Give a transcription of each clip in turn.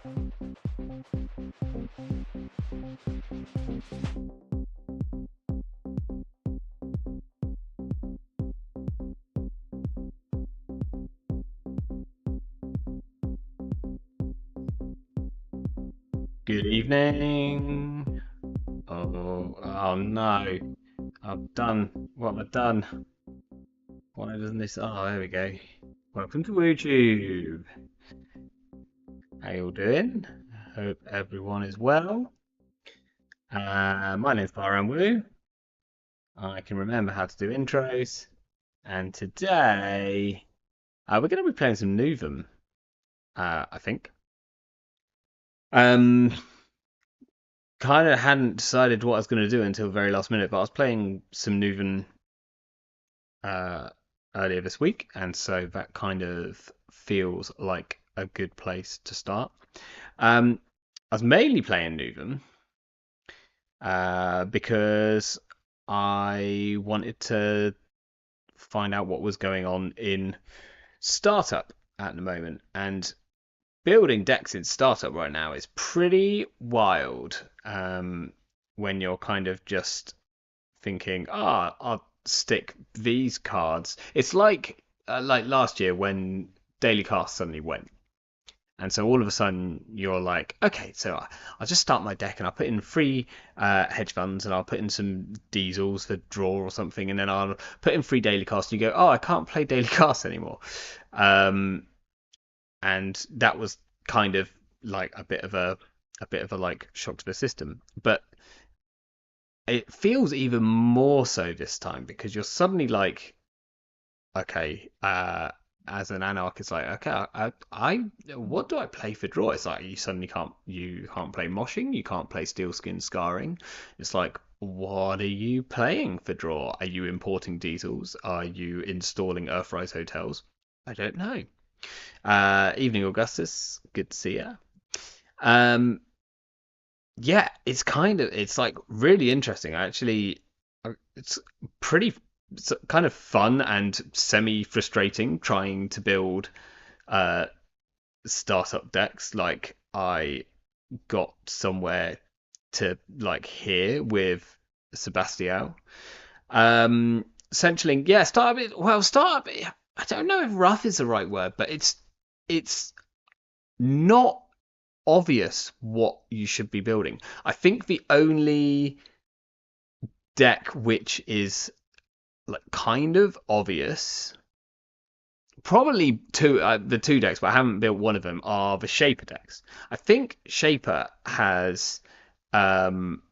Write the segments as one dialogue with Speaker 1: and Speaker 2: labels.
Speaker 1: Good evening. Oh no. I've done. What have I done? Why doesn't this? Oh, there we go. Welcome to YouTube. How you all doing? Hope everyone is well. My name's Byron Wu. I can remember how to do intros. And today, we're going to be playing some Nuvem, I think. Um, kind of hadn't decided what I was going to do until very last minute, but I was playing some Nuvem earlier this week, and so that kind of feels like a good place to start. I was mainly playing Nuvem because I wanted to find out what was going on in startup at the moment, and building decks in startup right now is pretty wild. When you're kind of just thinking, I'll stick these cards. It's like last year when Daily Cast suddenly went. And so all of a sudden you're like, okay, so I'll just start my deck and I'll put in three hedge funds and I'll put in some diesels for draw or something, and then I'll put in three Daily Cast. And you go, oh, I can't play Daily Cast anymore. And that was kind of like a bit of a like shock to the system. But it feels even more so this time because you're suddenly like, okay, as an anarchist, like, okay, I what do I play for draw? It's like you suddenly can't play moshing, you can't play steel skin scarring. It's like, what are you playing for draw? Are you importing diesels? Are you installing Earthrise hotels? I don't know. Evening, Augustus. Good to see you. Yeah, it's like really interesting. Actually, it's pretty it's kind of fun and semi frustrating trying to build uh startup decks. Like I got somewhere to like here with Sebastião. Centraling, yeah, startup. Well, startup. I don't know if rough is the right word, but it's not obvious what you should be building. I think the only deck which is like kind of obvious, probably the two decks, but I haven't built one of them, are the Shaper decks. I think Shaper um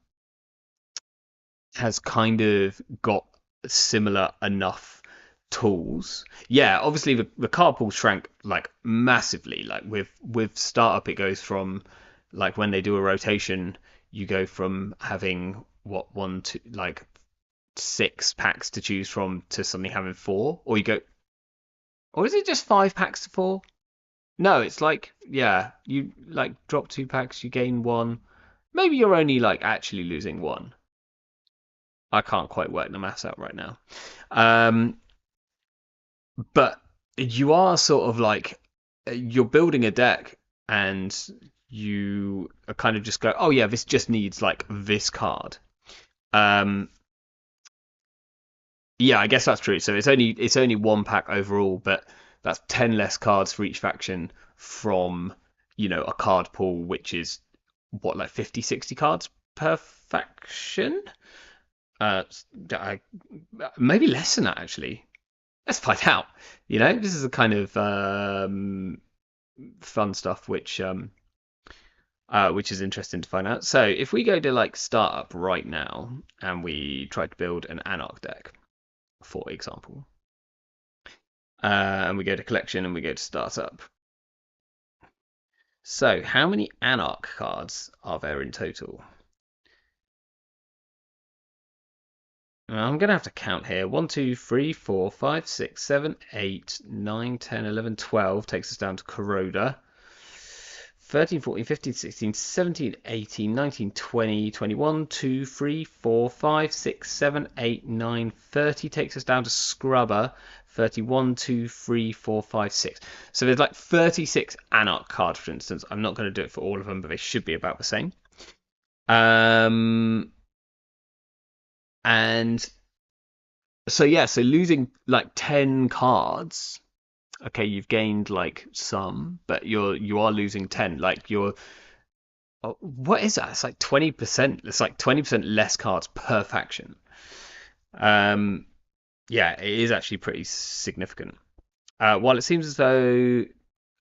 Speaker 1: has kind of got similar enough tools. Yeah, obviously the card pool shrank like massively. Like with startup, it goes from like when they do a rotation, you go from having what one to like 6 packs to choose from to suddenly having four, or you go, or is it just 5 packs to four? No, it's like, yeah, you like drop 2 packs, you gain one. Maybe you're only like actually losing one. I can't quite work the maths out right now. Um, but you are sort of like you're building a deck and you kind of just go, oh yeah, this just needs like this card. Um, yeah, I guess that's true. So it's only 1 pack overall, but that's 10 less cards for each faction from a card pool which is what, like 50, 60 cards per faction. Uh, I, Maybe less than that actually. Let's find out. This is a kind of fun stuff which is interesting to find out. So if we go to like startup right now and we try to build an Anarch deck, for example, and we go to collection and we go to startup. So how many Anarch cards are there in total? I'm going to have to count here. 1, 2, 3, 4, 5, 6, 7, 8, 9, 10, 11, 12 takes us down to Corroder. 13, 14, 15, 16, 17, 18, 19, 20, 21, 2, 3, 4, 5, 6, 7, 8, 9, 30 takes us down to Scrubber. 31, 2, 3, 4, 5, 6. So there's like 36 Anarch cards, for instance. I'm not going to do it for all of them, but they should be about the same. And so yeah, so losing like 10 cards, okay, you've gained like some, but you are losing 10. Like you're what is that? It's like 20%. It's like 20% less cards per faction. Um, yeah, it is actually pretty significant. While it seems as though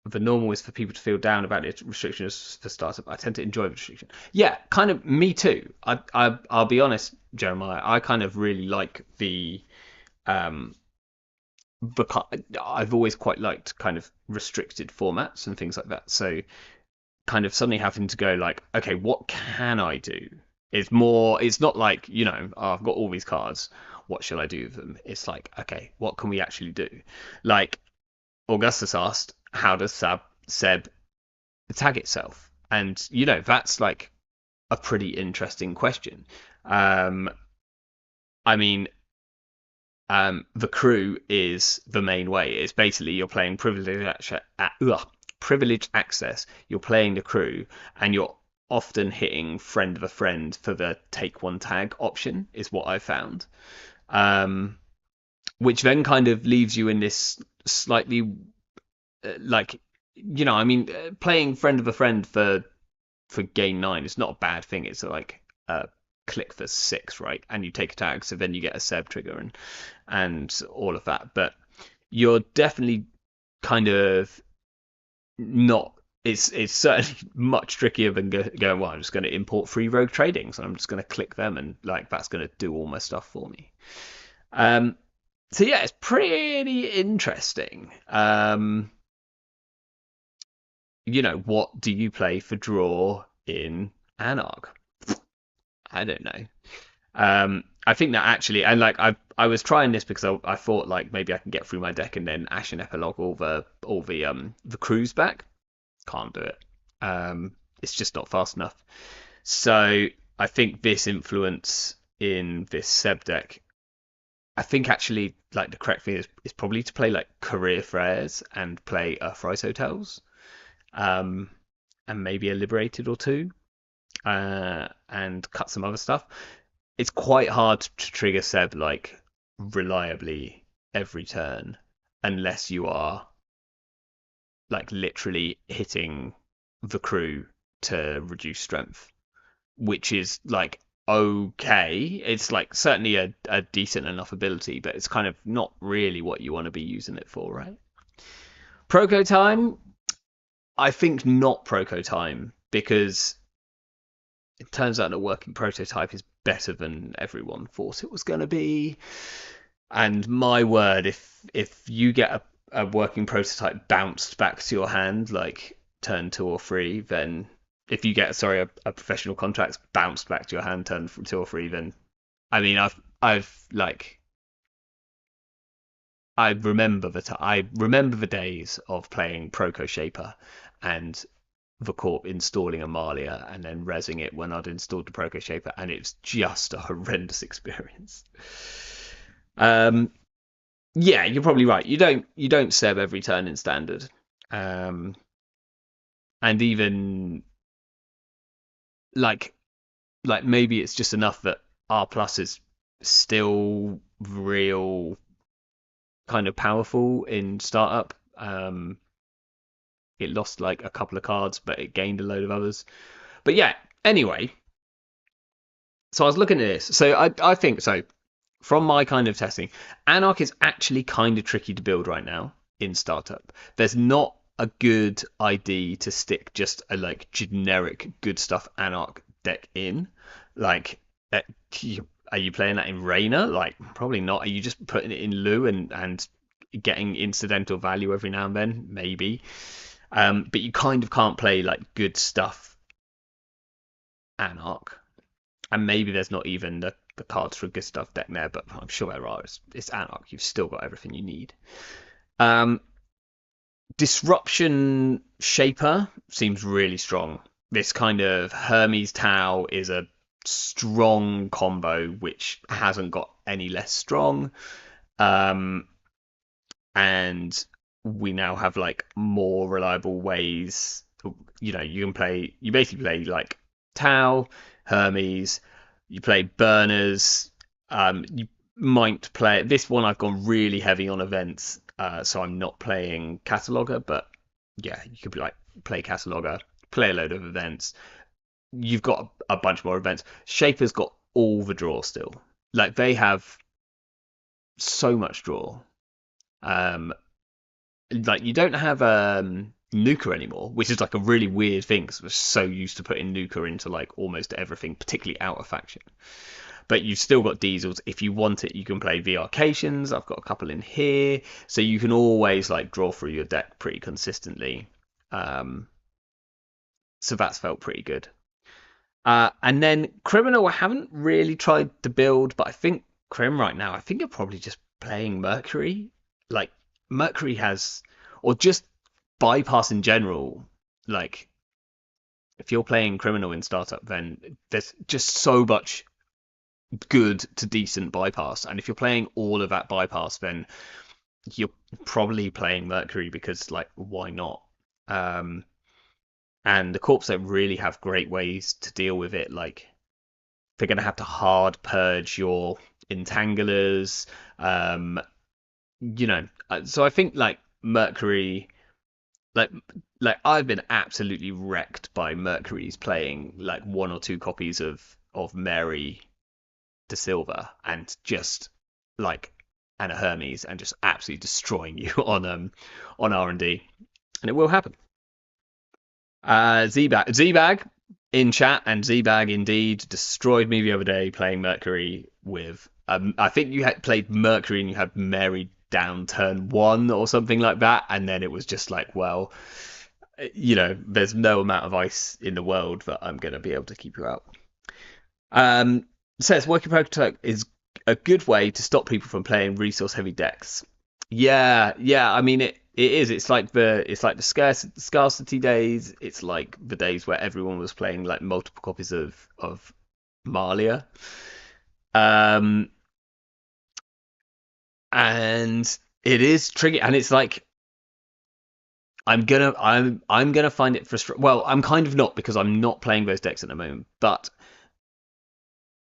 Speaker 1: the normal is for people to feel down about the restrictions for startup, I tend to enjoy the restriction. Yeah, kind of me too. I'll be honest, Jeremiah. I kind of really like um I've always quite liked kind of restricted formats and things like that. So kind of suddenly having to go like, okay, what can I do? It's not like, oh, I've got all these cards. What shall I do with them? It's like, okay, what can we actually do? Like Augustus asked, how does Seb tag itself? And, that's like a pretty interesting question. I mean, the crew is the main way. It's basically you're playing privileged access. You're playing the crew, and you're often hitting friend of a friend for the take one tag option. Is what I found, which then kind of leaves you in this slightly like playing friend of a friend for game 9 is not a bad thing. It's like click for 6, right? And you take a tag, so then you get a Seb trigger and all of that. But you're definitely kind of not. It's certainly much trickier than going. Well, I'm just going to import free rogue trading, so I'm just going to click them, and like that's going to do all my stuff for me. So yeah, it's pretty interesting. What do you play for draw in Anarch? I don't know. I think that actually, and like I was trying this because I thought like maybe I can get through my deck and then Ashen Epilogue all the crews back. Can't do it. It's just not fast enough. So I think this influence in this Seb deck, I think actually like the correct thing is probably to play like Career Flares and play Earthrise Hotels, and maybe a Liberated or two, and cut some other stuff. It's quite hard to trigger Seb like reliably every turn unless you are like literally hitting the crew to reduce strength, which is like okay. It's like certainly a decent enough ability, but it's kind of not really what you want to be using it for, right? Proco time, I think not Proco time, because it turns out that working prototype is better than everyone thought it was going to be. And my word, if you get a working prototype bounced back to your hand, like turn 2 or 3, then if you get a professional contract bounced back to your hand turn 2 or 3, then I mean I've like I remember the days of playing Proco Shaper and the Corp installing Amalia and then rezzing it when I'd installed the Proco Shaper, and it's just a horrendous experience. Yeah, you're probably right. You don't Seb every turn in standard, and even like maybe it's just enough that R plus is still real kind of powerful in startup. It lost like a couple of cards, but it gained a load of others. But yeah, anyway. So I was looking at this. So I think so. From my kind of testing, Anarch is actually kind of tricky to build right now in startup. There's not a good ID to stick just a like generic good stuff Anarch deck in. Like, are you playing that in Reina? Like, probably not. Are you just putting it in Lu and getting incidental value every now and then? Maybe. But you kind of can't play like good stuff Anarch. And maybe there's not even the cards for a good stuff deck there, but I'm sure there are. It's Anarch. You've still got everything you need. Disruption Shaper seems really strong. This kind of Hermes Tau is a strong combo which hasn't got any less strong. Um, and we now have like more reliable ways. You can play. You basically play like Tau, Hermes. You play burners. You might play this one. I've gone really heavy on events, so I'm not playing cataloger. But yeah, you could be like play cataloger, play a load of events. You've got a bunch more events. Shaper's got all the draw still. Like they have so much draw. Um, like you don't have Nuka anymore, which is like a really weird thing because we're so used to putting Nuka into like almost everything, particularly out of faction. But you've still got diesels. If you want it, you can play VRcations. I've got a couple in here, so you can always like draw through your deck pretty consistently. Um, so that's felt pretty good. And then Criminal, I haven't really tried to build, but I think Crim right now, I think you're probably just playing Mercury. Like Mercury has, or just bypass in general. Like if you're playing Criminal in startup, then there's just so much good to decent bypass, and if you're playing all of that bypass, then you're probably playing Mercury because like why not? Um, and the corps don't really have great ways to deal with it. Like they're going to have to hard purge your entanglers. Um, so I think like Mercury, like like I've been absolutely wrecked by Mercury's playing like one or two copies of Mary De Silva and just like and a Hermes and just absolutely destroying you on R&D, and it will happen. Z-Bag in chat, and Z-Bag indeed destroyed me the other day playing Mercury with. I think you had played Mercury and you had Mary down turn one or something like that, and then it was just like, well, there's no amount of ice in the world that I'm gonna be able to keep you out. Says working prototype is a good way to stop people from playing resource heavy decks. Yeah, yeah. I mean, it is. It's like the scarcity days. It's like the days where everyone was playing like multiple copies of Malia. Um, and it is tricky, and it's like I'm gonna find it frustrating. Well, I'm kind of not because I'm not playing those decks at the moment, but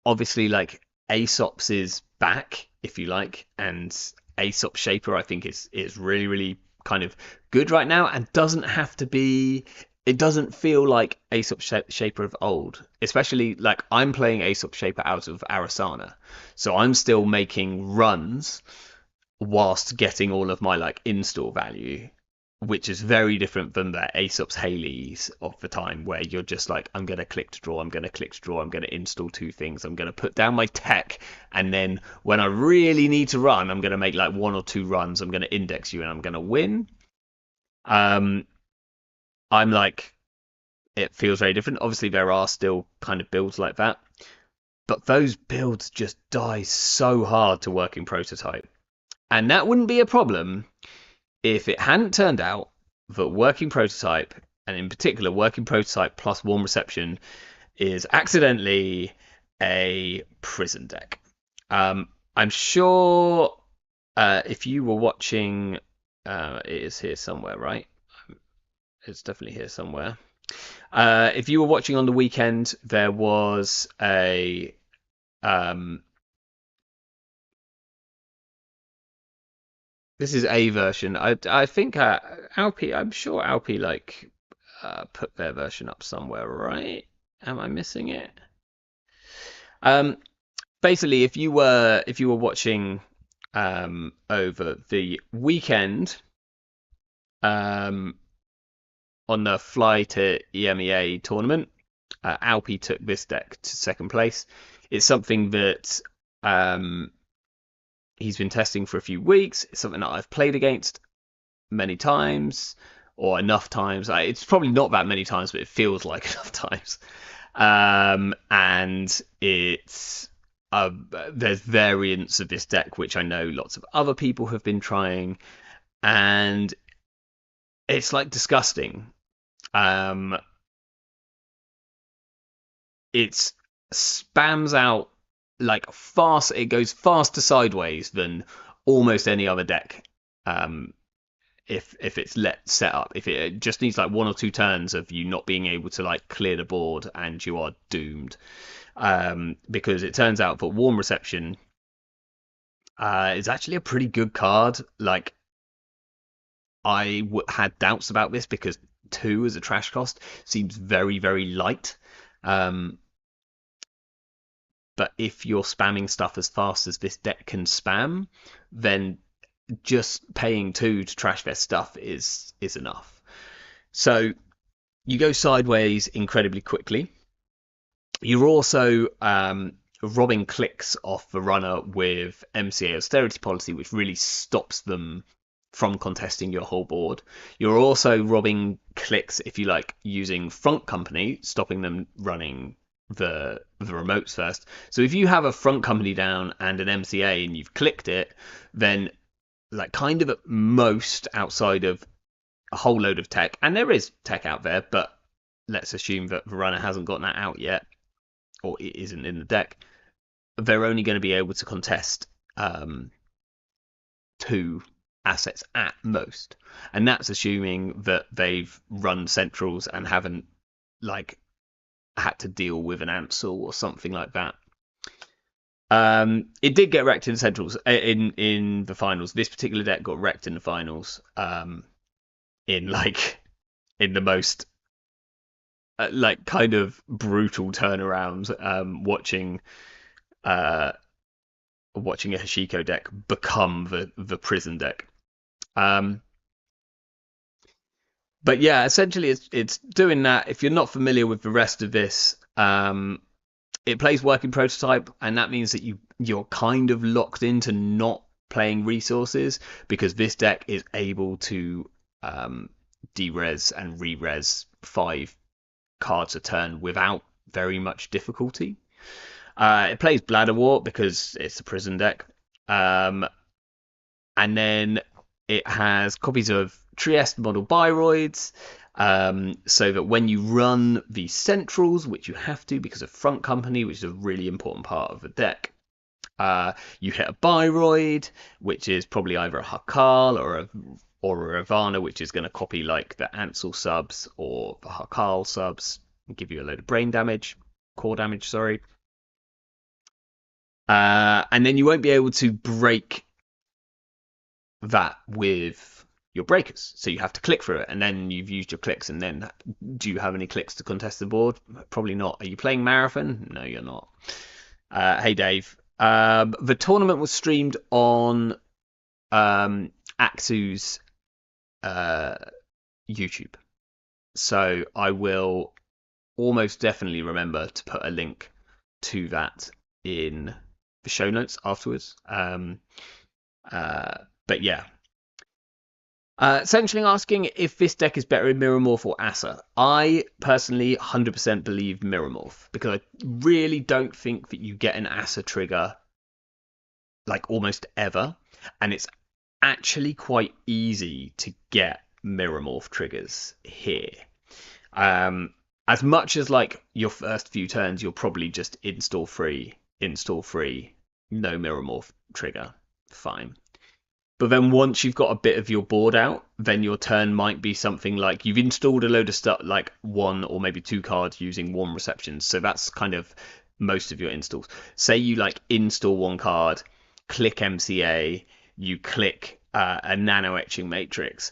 Speaker 1: obviously like Aesop's is back, if you like, and Aesop Shaper I think is really really kind of good right now and doesn't have to be. It doesn't feel like Aesop Shaper of old, especially like I'm playing Aesop Shaper out of Arasana, so I'm still making runs whilst getting all of my like install value, which is very different than the Aesop's Haleys of the time, where you're just like, I'm going to click to draw, I'm going to click to draw, I'm going to install two things, I'm going to put down my tech, and then when I really need to run, I'm going to make like one or two runs, I'm going to index you, and I'm going to win. Um, I'm like, it feels very different. Obviously, there are still kind of builds like that, but those builds just die so hard to working prototype. And that wouldn't be a problem if it hadn't turned out that working prototype, and in particular working prototype plus warm reception, is accidentally a prison deck. I'm sure if you were watching, it is here somewhere, right? It's definitely here somewhere. If you were watching on the weekend, there was a this is a version. I think Alpi. I'm sure Alpi like put their version up somewhere, right? Am I missing it? Um, Basically, if you were watching over the weekend um, on the Fly to EMEA tournament, Alpi took this deck to second place. It's something that he's been testing for a few weeks. It's something that I've played against many times or enough times. It's probably not that many times, but it feels like enough times. And it's there's variants of this deck which I know lots of other people have been trying, and it's like disgusting. Um, it spams out like fast. It goes faster sideways than almost any other deck. Um, if it's set up, if it just needs like one or two turns of you not being able to like clear the board, and you are doomed. Because it turns out that Warm Reception is actually a pretty good card. Like had doubts about this because 2 as a trash cost seems very, very light. Um, but if you're spamming stuff as fast as this deck can spam, then just paying 2 to trash their stuff is enough. So you go sideways incredibly quickly. You're also robbing clicks off the runner with MCA Austerity Policy, which really stops them from contesting your whole board. You're also robbing clicks, if you like, using Front Company, stopping them running the remotes first. So if you have a Front Company down and an MCA and you've clicked it, then like kind of at most outside of a whole load of tech, and there is tech out there, but let's assume that the runner hasn't gotten that out yet, or it isn't in the deck, they're only going to be able to contest 2 assets at most, and that's assuming that they've run centrals and haven't like had to deal with an Ansel or something like that. It did get wrecked in centrals in the finals. This particular deck got wrecked in the finals. In the most like kind of brutal turnaround. Watching a Hoshiko deck become the prison deck. But yeah, essentially it's doing that. If you're not familiar with the rest of this, it plays working prototype, and that means that you're kind of locked into not playing resources, because this deck is able to de-res and re-res 5 cards a turn without very much difficulty. It plays Bladderwort because it's a prison deck. And then it has copies of Trieste model Biroids, so that when you run the centrals, which you have to because of Front Company, which is a really important part of the deck, you hit a Biroid, which is probably either a Hakal or a Ravana, which is going to copy like the Ansel subs or the Hakal subs and give you a load of brain damage, core damage, sorry. And then you won't be able to break that with your breakers, so you have to click through it, and then you've used your clicks, and then do you have any clicks to contest the board? Probably not. Are you playing Marathon? No, you're not. Hey Dave, the tournament was streamed on Axu's YouTube, so I will almost definitely remember to put a link to that in the show notes afterwards. But yeah, essentially asking if this deck is better in Mirromorph or Asa. I personally 100% believe Mirromorph, because I really don't think that you get an Asa trigger like almost ever, and it's actually quite easy to get Mirromorph triggers here. As much as like your first few turns, you'll probably just install free, no Mirromorph trigger, fine. But then once you've got a bit of your board out, then your turn might be something like you've installed a load of stuff, like 1 or maybe 2 cards using Warm Receptions. So that's kind of most of your installs. Say you like install 1 card, click MCA, you click a Nano Etching Matrix,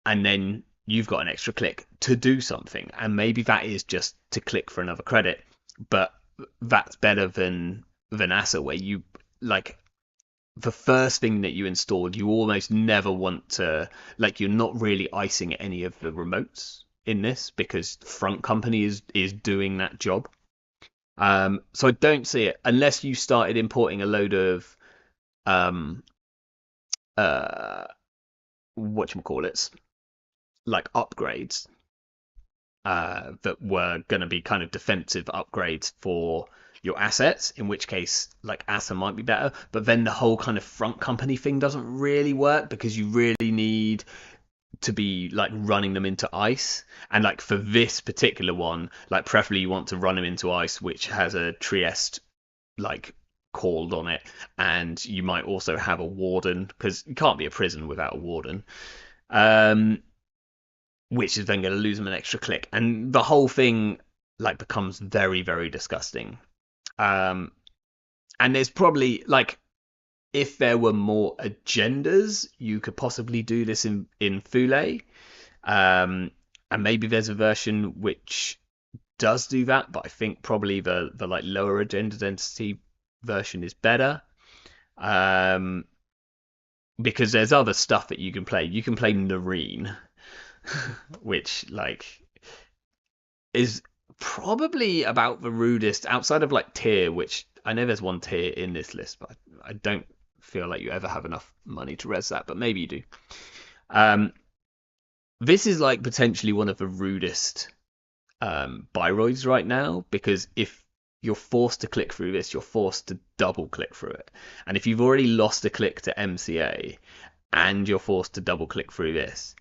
Speaker 1: and then you've got an extra click to do something. And maybe that is just to click for another credit, but that's better than Asa, where you like the first thing that you installed, you almost never want to, like, you're not really icing any of the remotes in this because Front Company is doing that job. So I don't see it unless you started importing a load of whatchamacallits, like upgrades that were going to be kind of defensive upgrades for your assets, in which case like Asa might be better. But then the whole kind of Front Company thing doesn't really work, because you really need to be like running them into ice, and like for this particular one, like preferably you want to run them into ice which has a Trieste like called on it, and you might also have a warden, because you can't be a prison without a warden, um which is then going to lose them an extra click, and the whole thing like becomes very, very disgusting. And there's probably like, if there were more agendas, you could possibly do this in Fule. And maybe there's a version which does do that, but I think probably the like lower agenda density version is better. Because there's other stuff that you can play. You can play Nareen, which like is probably about the rudest outside of like tier, which I know there's one tier in this list, but I don't feel like you ever have enough money to res that, but maybe you do. This is like potentially one of the rudest Byroids right now, because if you're forced to click through this, you're forced to double click through it. And if you've already lost a click to MCA and you're forced to double click through this,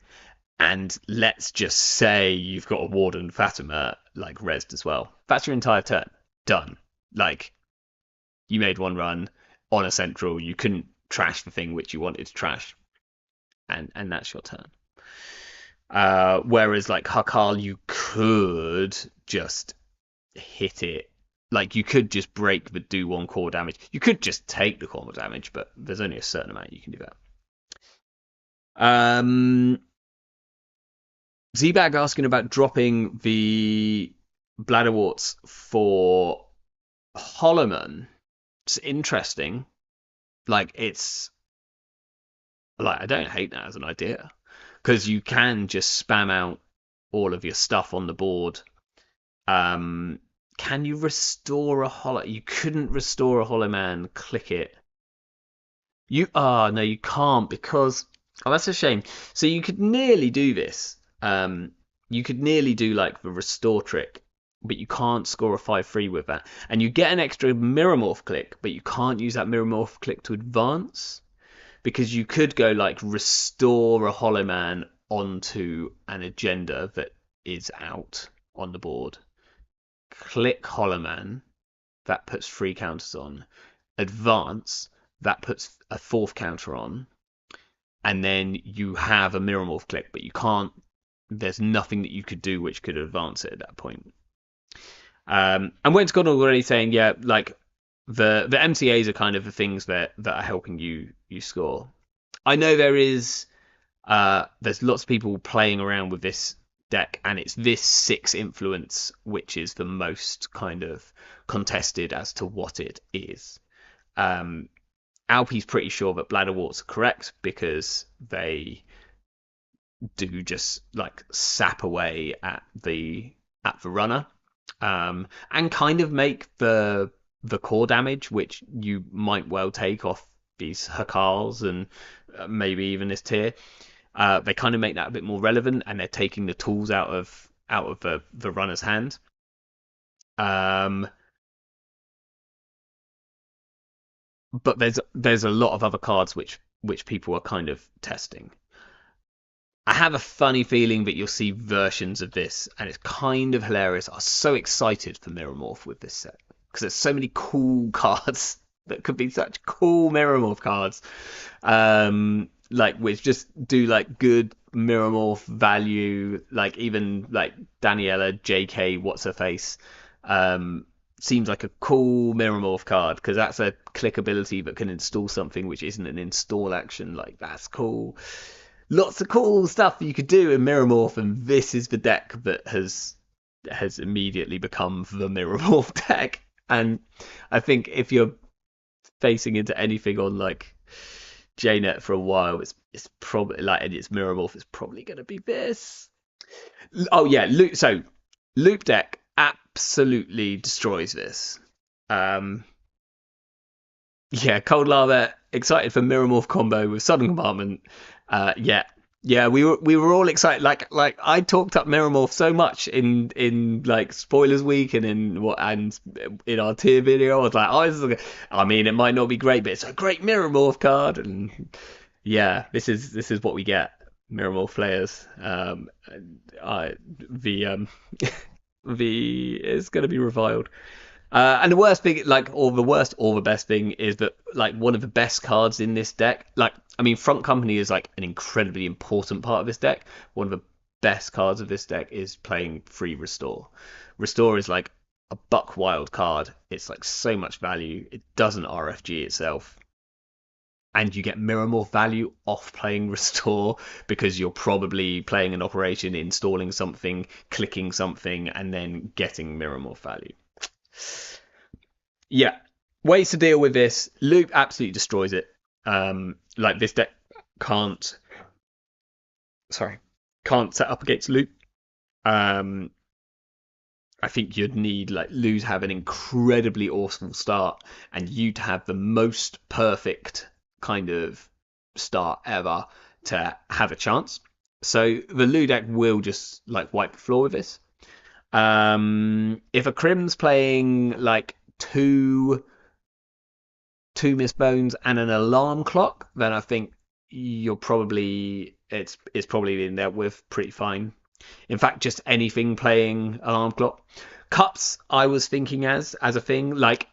Speaker 1: and let's just say you've got a Warden Fatima like resed as well, that's your entire turn. Done. Like, you made one run on a central, you couldn't trash the thing which you wanted to trash, and that's your turn. Whereas like Hakal, you could just hit it. Like, you could just break but do one core damage. You could just take the core damage, but there's only a certain amount you can do that. Z-Bag asking about dropping the Bladderworts for Holloman. It's interesting. Like, it's like, I don't hate that as an idea, because you can just spam out all of your stuff on the board. Can you restore a hollow? You couldn't restore a hollow man. Click it. No, you can't, because that's a shame. So you could nearly do this. You could nearly do like the restore trick, but you can't score a 5-3 with that. And you get an extra Mirromorph click, but you can't use that Mirromorph click to advance, because you could go like restore a hollow man onto an agenda that is out on the board. Click hollow man, that puts 3 counters on. Advance, that puts a 4th counter on. And then you have a Mirromorph click, but you can't. There's nothing that you could do which could advance it at that point. And Went's gone already saying, yeah, like the MCAs are kind of the things that are helping you score. I know there's lots of people playing around with this deck, and it's this 6 influence which is the most kind of contested as to what it is. Alpi's pretty sure that Bladderworts are correct, because they do just like sap away at the runner, and kind of make the core damage, which you might well take off these Hakals and maybe even this tier. They kind of make that a bit more relevant, and they're taking the tools out of the runner's hand. But there's a lot of other cards which people are kind of testing. I have a funny feeling that you'll see versions of this, and it's kind of hilarious. I'm so excited for Mirromorph with this set, because there's so many cool cards that could be such cool Mirromorph cards. Like, which just do like good Mirromorph value. Like, even like Daniela JK what's her face seems like a cool Mirromorph card, because that's a click ability that can install something which isn't an install action. Like, that's cool. Lots of cool stuff you could do in Mirromorph, and this is the deck that has immediately become the Mirromorph deck. And I think if you're facing into anything on like JNet for a while, it's probably like, and it's Mirromorph, it's probably going to be this. Oh yeah, Loop deck absolutely destroys this. Yeah, Cold Lava excited for Mirromorph combo with Southern Compartment. Yeah, we were all excited. Like I talked up Mirromorph so much in like spoilers week and in our tier video. I was like, I mean, it might not be great, but it's a great Mirromorph card. And yeah, this is what we get. Mirromorph players. I the the is going to be reviled. And the worst thing, like, or the worst, or the best thing is that, like, one of the best cards in this deck, like, I mean, Front Company is, like, an incredibly important part of this deck. One of the best cards of this deck is playing free Restore. Restore is, like, a buck wild card. It's, like, so much value. It doesn't RFG itself. And you get Mirrormorph value off playing Restore because you're probably playing an operation, installing something, clicking something, and then getting Mirrormorph value. Yeah, ways to deal with this. Loop absolutely destroys it. Like this deck can't, can't set up against Loop. I think you'd need like Lou to have an incredibly awesome start, and you to have the most perfect kind of start ever to have a chance. So the Lou deck will just like wipe the floor with this. If a Crim's playing like two Miss Bones and an alarm clock, then I think you're probably it's probably been dealt with pretty fine. In fact, just anything playing alarm clock. Cups, I was thinking as a thing, like,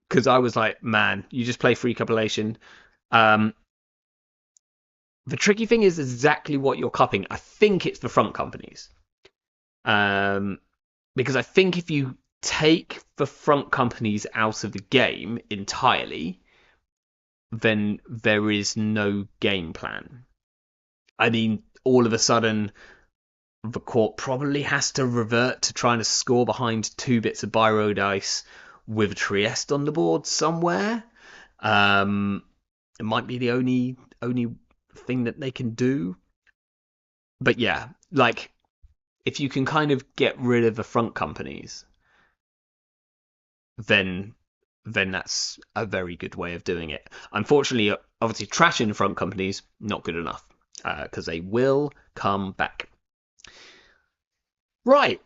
Speaker 1: because I was like, man, you just play free compilation. The tricky thing is exactly what you're cupping. I think it's the front companies. Because I think if you take the front companies out of the game entirely, then there is no game plan. I mean, all of a sudden, the court probably has to revert to trying to score behind 2 bits of Biro dice with a Trieste on the board somewhere. It might be the only thing that they can do. But yeah, like, if you can kind of get rid of the front companies, then that's a very good way of doing it. Unfortunately, obviously, trashing the front companies, not good enough, because they will come back. Right.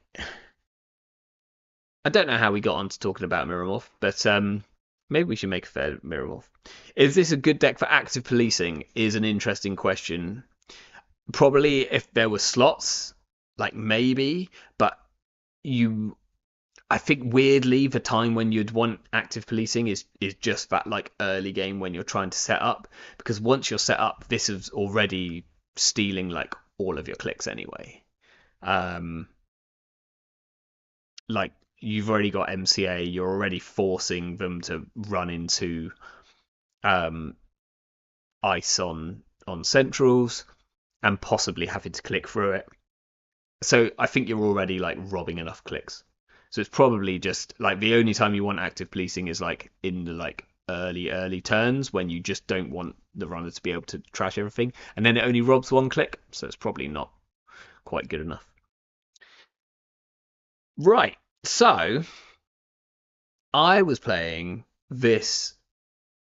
Speaker 1: I don't know how we got on to talking about Mirrormorph, but maybe we should make a fair Mirrormorph. Is this a good deck for active policing? Is an interesting question. Probably if there were slots, like maybe, but I think weirdly the time when you'd want active policing is just that like early game when you're trying to set up, because once you're set up, this is already stealing like all of your clicks anyway. Like you've already got MCA, you're already forcing them to run into ice on centrals and possibly having to click through it. So I think you're already like robbing enough clicks. So it's probably just like the only time you want active policing is like in the like early turns when you just don't want the runner to be able to trash everything, and then it only robs 1 click, so it's probably not quite good enough. Right, so I was playing this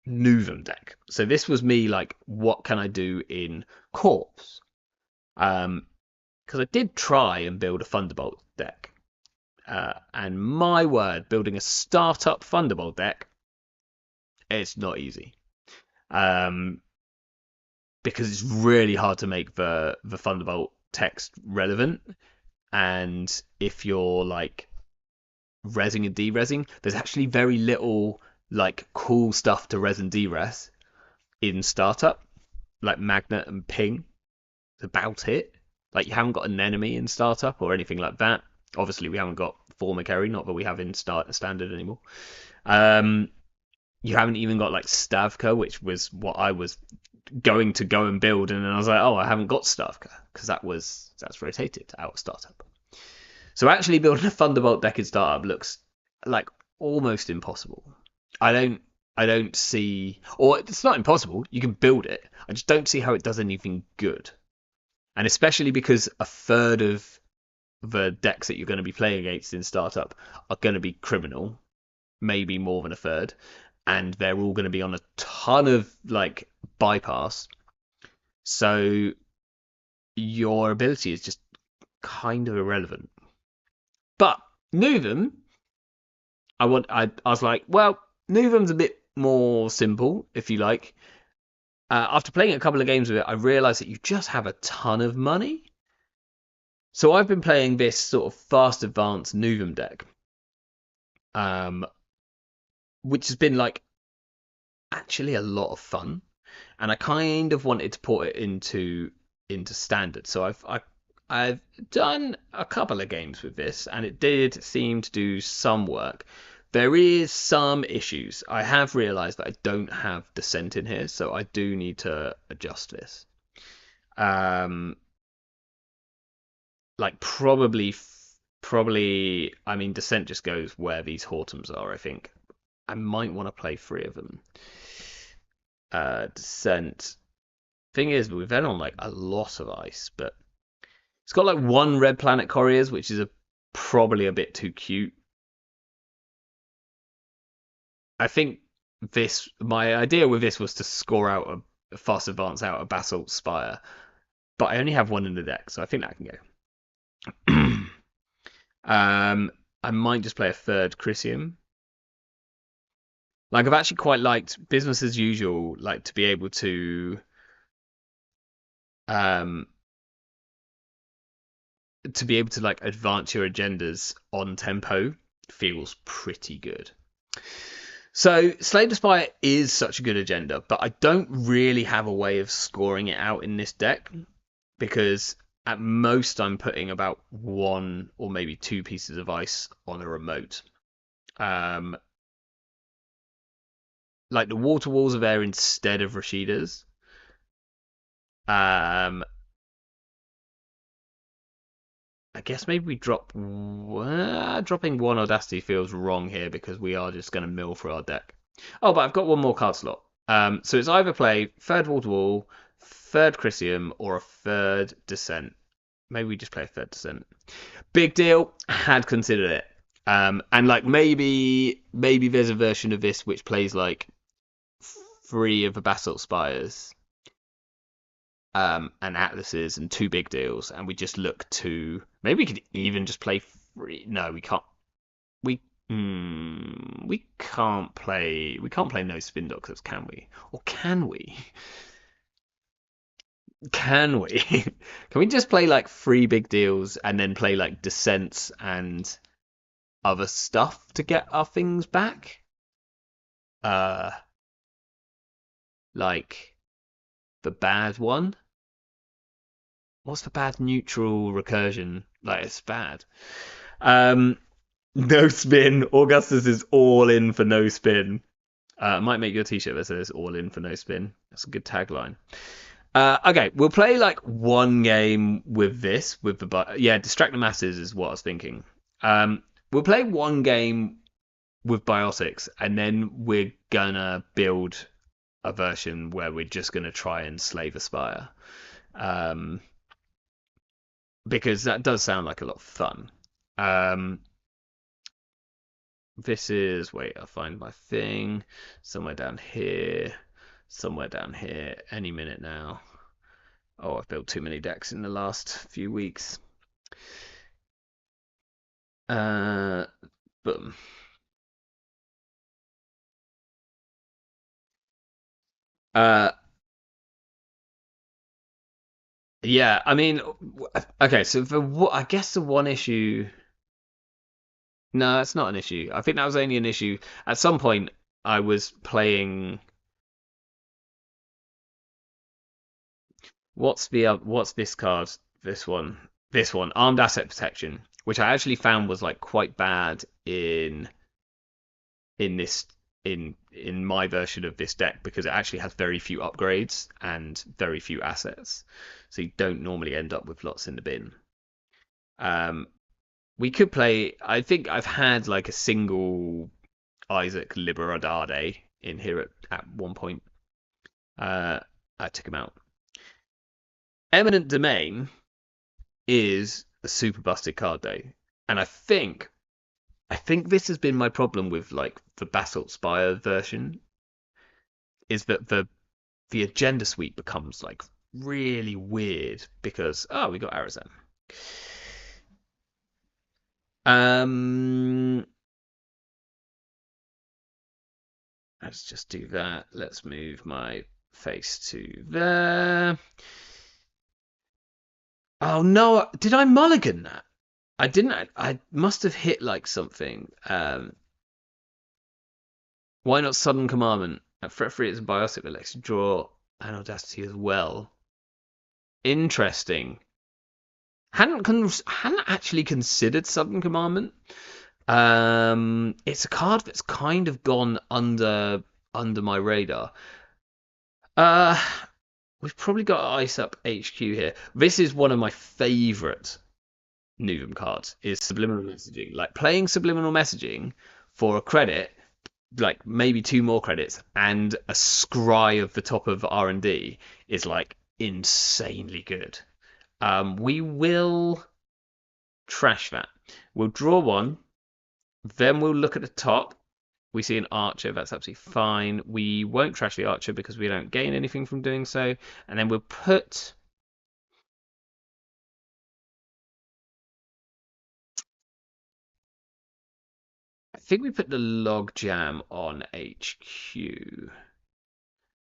Speaker 1: Nuvem deck. So this was me like, what can I do in Corpse? Because I did try and build a Thunderbolt deck. And my word, building a startup Thunderbolt deck, it's not easy. Because it's really hard to make the Thunderbolt text relevant. And if you're like resing and de-resing, there's actually very little like cool stuff to res and de-res in startup, like Magnet and Ping. It's about it. Like you haven't got an enemy in startup or anything like that. Obviously, we haven't got Former Carry, not that we have in standard anymore. You haven't even got like Stavka, which was what I was going to go and build, and then I was like, oh, I haven't got Stavka because that's rotated out of startup. So actually building a Thunderbolt deck in startup looks like almost impossible. I don't see, or it's not impossible. You can build it. I just don't see how it does anything good, and especially because a third of the decks that you're going to be playing against in startup are going to be criminal, maybe more than a third, and they're all going to be on a ton of like bypass. So your ability is just kind of irrelevant. But Nuvem, I was like, well, Nuvem's a bit more simple, if you like. after playing a couple of games with it, I realized that you just have a ton of money. So I've been playing this sort of fast advance Nuvem deck, um, which has been like actually a lot of fun, and I kind of wanted to put it into standard. So I've done a couple of games with this, and it did seem to do some work. There is some issues. I have realised that I don't have Descent in here, so I do need to adjust this. Like probably. I mean, Descent just goes where these Hortons are. I think I might want to play 3 of them. Descent. Thing is, we've been on like a lot of ice, but it's got like one red planet couriers, which is probably a bit too cute. I think my idea with this was to score out a fast advance out a Basalt Spire, but I only have one in the deck, so I think that can go. I might just play a third Chrysium. Like I've actually quite liked business as usual, like to be able um to like advance your agendas on tempo feels pretty good. So Slay the Spire is such a good agenda, but I don't really have a way of scoring it out in this deck because at most I'm putting about 1 or maybe 2 pieces of ice on a remote. Like the water walls are there instead of Rashida's. I guess maybe we dropping 1 Audacity feels wrong here because we are just going to mill through our deck. Oh, but I've got 1 more card slot. So it's either play third water wall, third Chrysium, or a third Descent. Maybe we just play a third Descent. Big deal. Had considered it. And like maybe there's a version of this which plays like 3 of the Basalt Spires, and Atlases and 2 big deals, and we just look to maybe we could even just play 3. No, we can't. We can't play no spin doctors, can we? Or can we? Can we? Can we just play like 3 big deals and then play like descents and other stuff to get our things back? Uh, like the bad one. What's the bad neutral recursion? Like it's bad. Um, no spin. Augustus is all in for no spin. Might make your t-shirt that says all in for no spin. That's a good tagline. Okay, we'll play like 1 game with this, with the distract the masses is what I was thinking. We'll play 1 game with biotics, and then we're gonna build a version where we're just gonna try and slay the spire, because that does sound like a lot of fun. This is I'll find my thing somewhere down here. Any minute now. Oh, I've built too many decks in the last few weeks. Boom. Yeah, I mean, okay, so I guess the one issue. No, it's not an issue. I think that was only an issue at some point. I was playing. What's this card? This one, Armed Asset Protection, which I actually found was like quite bad in this in my version of this deck because it actually has very few upgrades and very few assets, so you don't normally end up with lots in the bin. We could play. I think I've had like a single Isaac Liberadade in here at one point. I took him out. Eminent Domain is a super busted card though, and I think this has been my problem with like the Basalt Spire version, is that the agenda suite becomes like really weird because we got Arizan. Let's just do that. Let's move my Phase 2 there. Oh no, did I mulligan that? I didn't. I must have hit like something. Why not Sudden Commandment? At threat free, it's a biotic that lets you draw an Audacity as well. Interesting. Hadn't actually considered Sudden Commandment. It's a card that's kind of gone under my radar. Uh, we've probably got Ice Up HQ here. This is one of my favourite Nuvem cards. Is subliminal messaging. Like playing subliminal messaging for a credit, like maybe 2 more credits, and a scry of the top of R&D is like insanely good. We will trash that. We'll draw 1. Then we'll look at the top. We see an archer. That's absolutely fine. We won't trash the archer because we don't gain anything from doing so. And then we'll put... I think we put the log jam on HQ.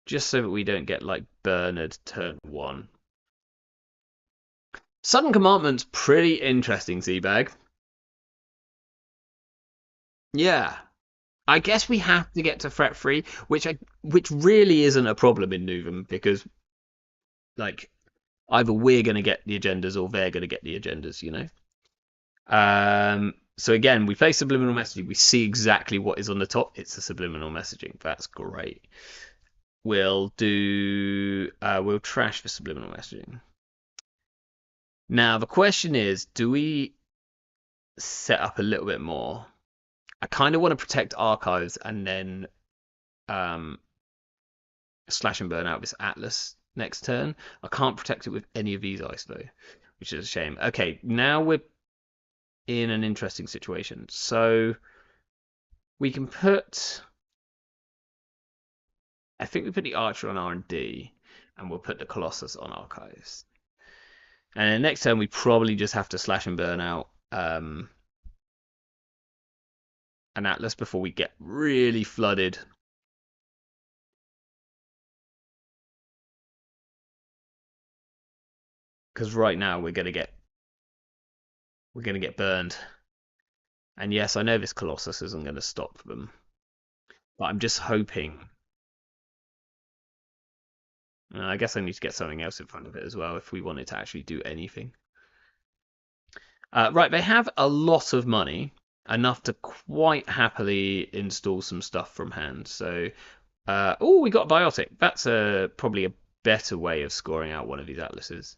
Speaker 1: Just so that we don't get like Bernard turn 1. Sudden Commandment's pretty interesting, Seabag. Yeah. I guess we have to get to threat free, which really isn't a problem in Nuvem because like either we're gonna get the agendas or they're gonna get the agendas, you know. So again, we play subliminal messaging. We see exactly what is on the top. It's the subliminal messaging. That's great. We'll trash the subliminal messaging. Now the question is, do we set up a little bit more? I kind of want to protect archives and then slash and burn out this Atlas next turn. I can't protect it with any of these ice though, which is a shame. Okay, now we're in an interesting situation. So we can put... I think we put the Archer on R&D and we'll put the Colossus on Archives. And then next turn we probably just have to slash and burn out an Atlas before we get really flooded. Because right now we're gonna get burned. And yes, I know this Colossus isn't going to stop them, but I'm just hoping. I guess I need to get something else in front of it as well if we wanted to actually do anything. Right, they have a lot of money, enough to quite happily install some stuff from hand. So, oh, we got Biotic. That's probably a better way of scoring out one of these Atlases.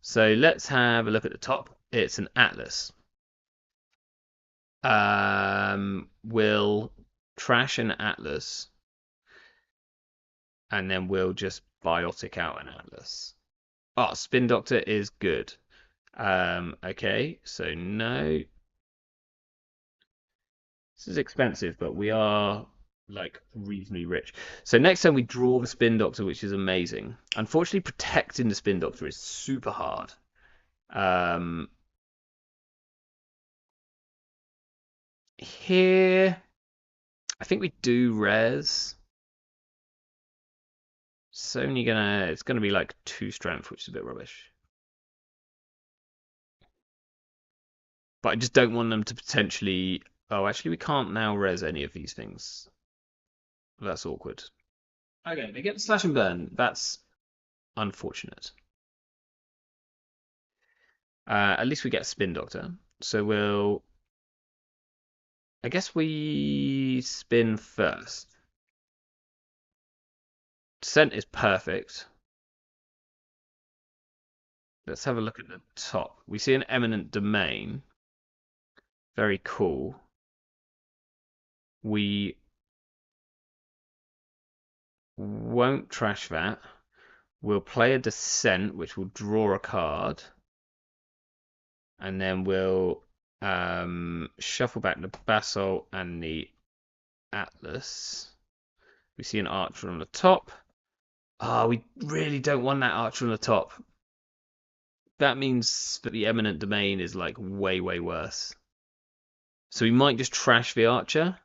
Speaker 1: So let's have a look at the top. It's an Atlas. We'll trash an Atlas, and then we'll just Biotic out an Atlas. Oh, Spin Doctor is good. Okay, so no. This is expensive, but we are like reasonably rich. So next time we draw the Spin Doctor, which is amazing. Unfortunately, protecting the Spin Doctor is super hard. Here, I think we do res. It's gonna be like 2 strength, which is a bit rubbish. But I just don't want them to potentially... Oh, actually, we can't now res any of these things. That's awkward. Okay, they get the slash and burn. That's unfortunate. At least we get Spin Doctor. So we'll... I guess we spin first. Descent is perfect. Let's have a look at the top. We see an Eminent Domain. Very cool. We won't trash that. We'll play a Descent, which will draw a card. And then we'll shuffle back the Basalt and the Atlas. We see an Archer on the top. Ah, we really don't want that Archer on the top. That means that the Eminent Domain is like way, way worse. So we might just trash the Archer.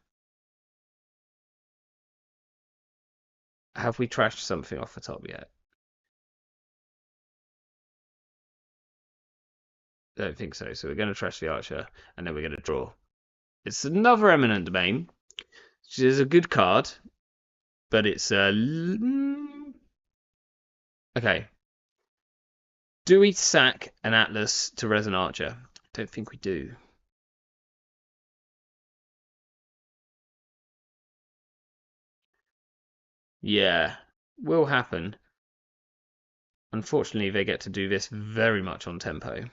Speaker 1: Have we trashed something off the top yet? Don't think so. So we're going to trash the archer, and then we're going to draw. It's another eminent domain, which is a good card, but it's a okay. Do we sack an Atlas to res an archer? Don't think we do. Yeah, will happen. Unfortunately, they get to do this very much on tempo.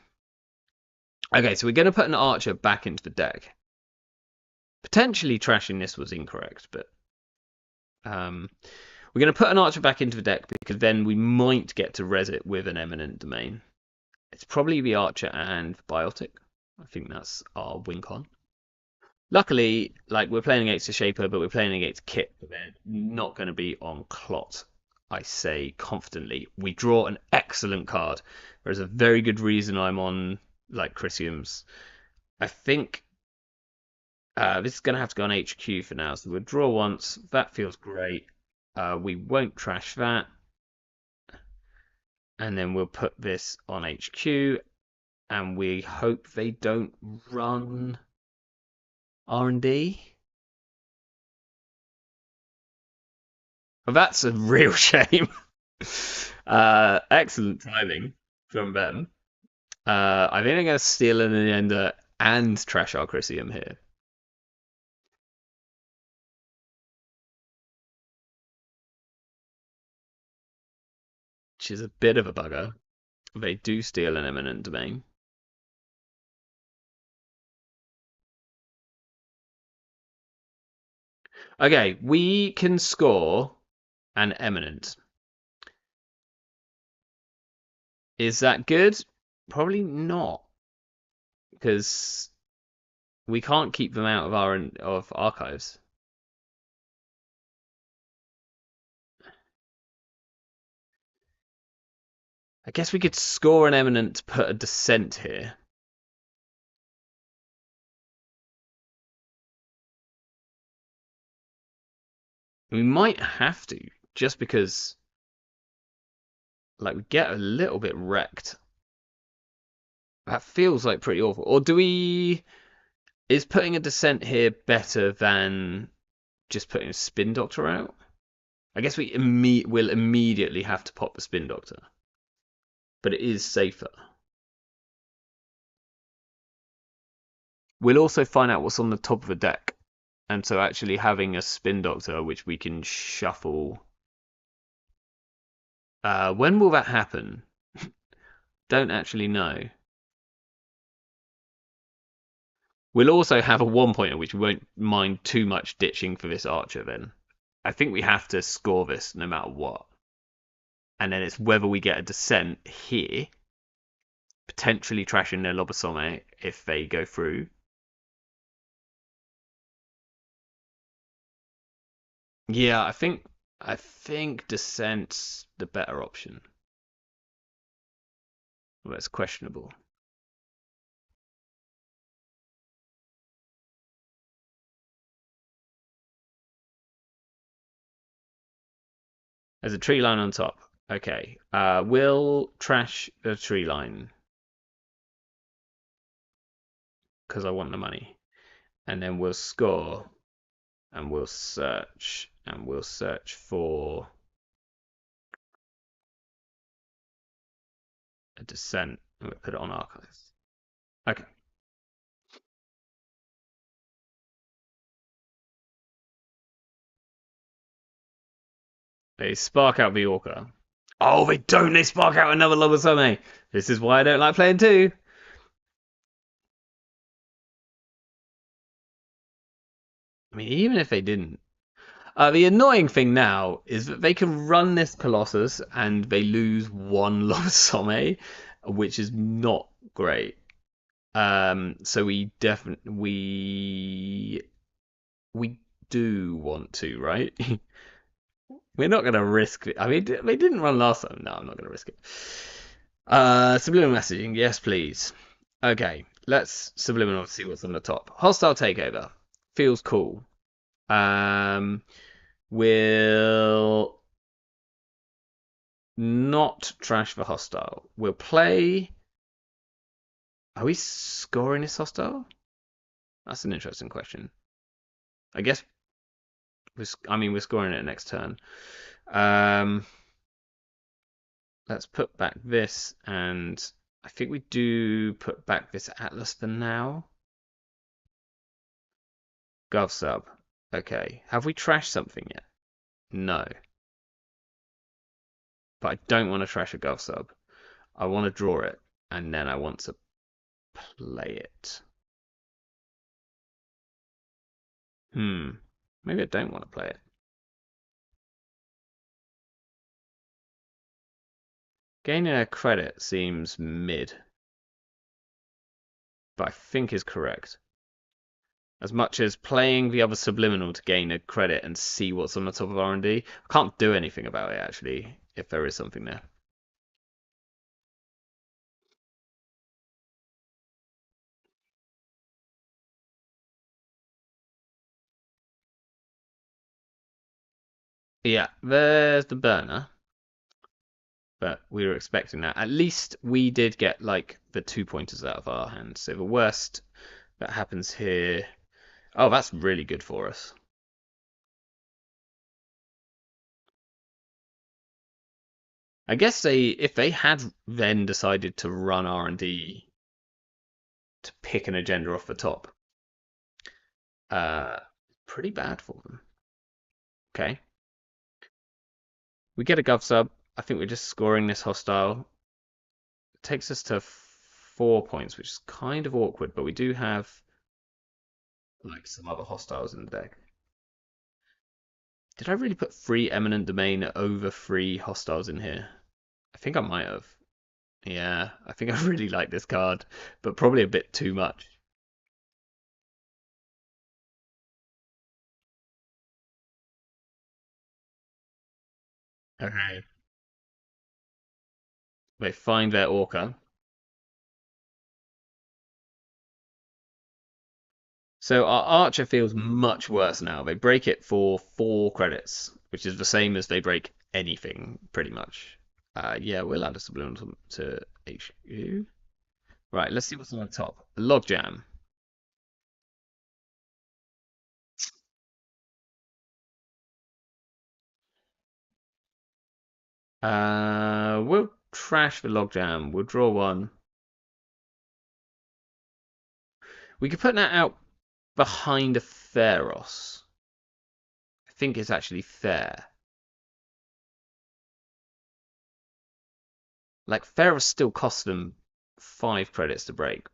Speaker 1: Okay, so we're going to put an archer back into the deck. Potentially trashing this was incorrect, but we're going to put an archer back into the deck because then we might get to res it with an eminent domain. It's probably the archer and biotic. I think that's our win con. Luckily, like we're playing against a shaper, but we're playing against Kit, but they're not going to be on Clot. I say confidently. We draw an excellent card. There's a very good reason I'm on like Chrysiums. I think this is going to have to go on HQ for now. So we'll draw once. That feels great. We won't trash that. And then we'll put this on HQ. And we hope they don't run R&D. Well, that's a real shame. Excellent timing from them. I think I'm going to steal an agenda and trash our Chrysium here. Which is a bit of a bugger. They do steal an eminent domain. Okay, we can score an eminent. Is that good? Probably not, because we can't keep them out of our archives. I guess we could score an eminent to put a descent here. We might have to, just because like we get a little bit wrecked. That feels like pretty awful. Or do we... Is putting a descent here better than just putting a spin doctor out? I guess we will immediately have to pop the spin doctor. But it is safer. We'll also find out what's on the top of the deck. And so actually having a spin doctor, which we can shuffle. When will that happen? Don't actually know. We'll also have a 1-pointer, which we won't mind too much ditching for this archer then. I think we have to score this no matter what. And then it's whether we get a descent here, potentially trashing their Lobosome if they go through. Yeah, I think descent's the better option. Well, it's questionable. There's a tree line on top. Okay. We'll trash the tree line. Because I want the money. And then we'll score. And we'll search. And we'll search for a descent. And we'll put it on archives. Okay. They spark out the Orca. Oh, they don't. They spark out another Lobosome. This is why I don't like playing 2. I mean, even if they didn't. The annoying thing now is that they can run this Colossus and they lose 1 Lobosome, which is not great. So we definitely we do want to, right? We're not going to risk it. I mean, they didn't run last time. No, I'm not going to risk it. Subliminal messaging, yes, please. Okay, let's subliminal see what's on the top. Hostile takeover feels cool. We'll not trash for hostile. We'll play. Are we scoring this hostile? That's an interesting question. I guess. We're scoring it next turn. Um, let's put back this, and I think we do put back this Atlas for now. Gov sub. Okay. Have we trashed something yet? No. But I don't want to trash a Gov sub. I want to draw it, and then I want to play it. Maybe I don't want to play it. Gaining a credit seems mid, but I think is correct. As much as playing the other subliminal to gain a credit and see what's on the top of R&D, I can't do anything about it actually, if there is something there. Yeah, there's the burner. But we were expecting that. At least we did get like the 2 pointers out of our hand. So the worst that happens here. Oh, that's really good for us. I guess if they had then decided to run R&D to pick an agenda off the top, uh, pretty bad for them. Okay, we get a gov sub. I think we're just scoring this hostile. It takes us to 4 points, which is kind of awkward, but we do have like some other hostiles in the deck. Did I really put 3 eminent domain over 3 hostiles in here? I think I might have. Yeah, I think I really like this card, but probably a bit too much. Okay. They find their Orca. So our Archer feels much worse now. They break it for 4 credits, which is the same as they break anything, pretty much. Yeah, we'll add a subliminal to HQ. Right, let's see what's on the top. Logjam. We'll trash the Logjam. We'll draw one. We could put that out behind a Theros. I think it's actually fair. Like Theros still costs them 5 credits to break.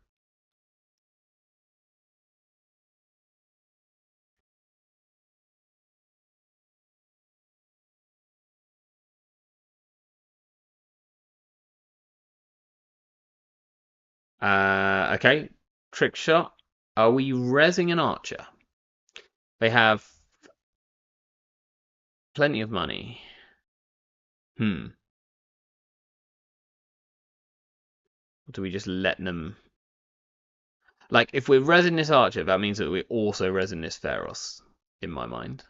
Speaker 1: Okay. Trick shot. Are we resing an archer? They have plenty of money. Hmm. Do we just let them? Like, if we're resing this archer, that means that we're also resing this Theros, in my mind.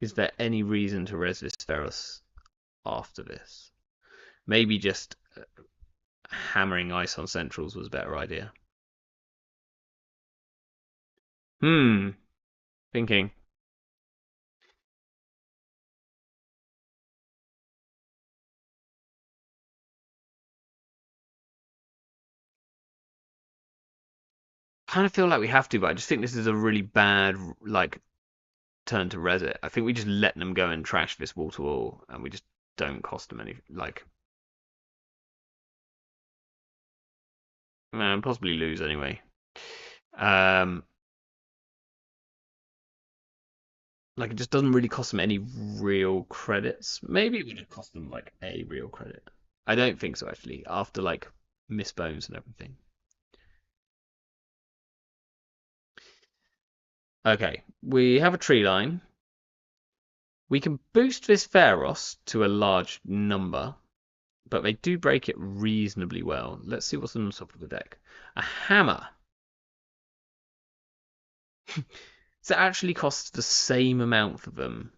Speaker 1: Is there any reason to res this Theros after this? Maybe just hammering ice on centrals was a better idea. Thinking. Kind of feel like we have to, but I just think this is a really bad like turn to res it. I think we just let them go and trash this wall to wall, and we just don't cost them any like. Possibly lose anyway. Um, like it just doesn't really cost them any real credits. Maybe it would have cost them like a real credit. I don't think so actually. After like miss bones and everything. Okay, we have a tree line. We can boost this Pharos to a large number, but they do break it reasonably well. Let's see what's on the top of the deck. A hammer. So it actually costs the same amount for them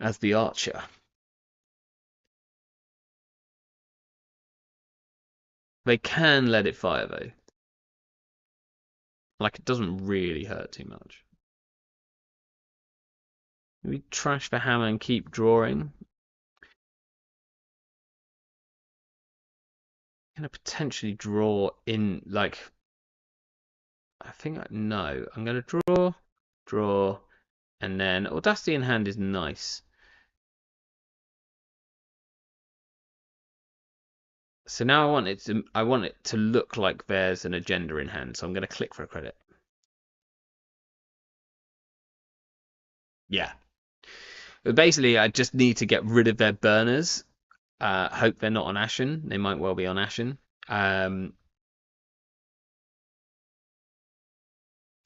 Speaker 1: as the archer. They can let it fire though. Like it doesn't really hurt too much. We trash the hammer and keep drawing. Gonna potentially draw in like I think no. I'm gonna draw, and then Audacity in hand is nice. So now I want it to look like there's an agenda in hand. So I'm gonna click for a credit. Yeah. But basically, I just need to get rid of their burners. Hope they're not on Ashen. They might well be on Ashen.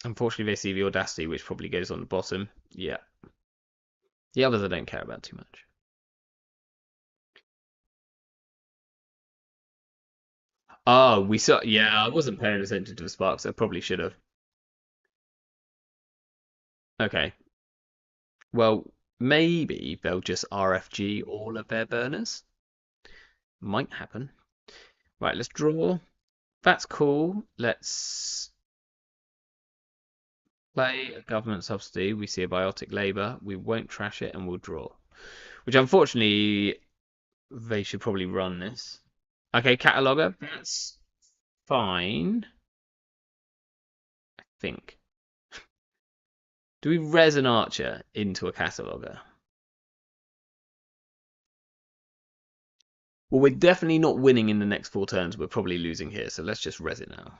Speaker 1: Unfortunately, they see the Audacity, which probably goes on the bottom. Yeah. The others I don't care about too much. Oh, we saw. Yeah, I wasn't paying attention to the sparks. I probably should have. Okay. Well, maybe they'll just RFG all of their burners. Might happen. Right, let's draw. That's cool. Let's play a government subsidy. We see a biotic labor. We won't trash it and we'll draw. Which unfortunately, they should probably run this. Okay, cataloger. That's fine. I think. Do we res an archer into a cataloger? Well, we're definitely not winning in the next 4 turns. We're probably losing here, so let's just res it now.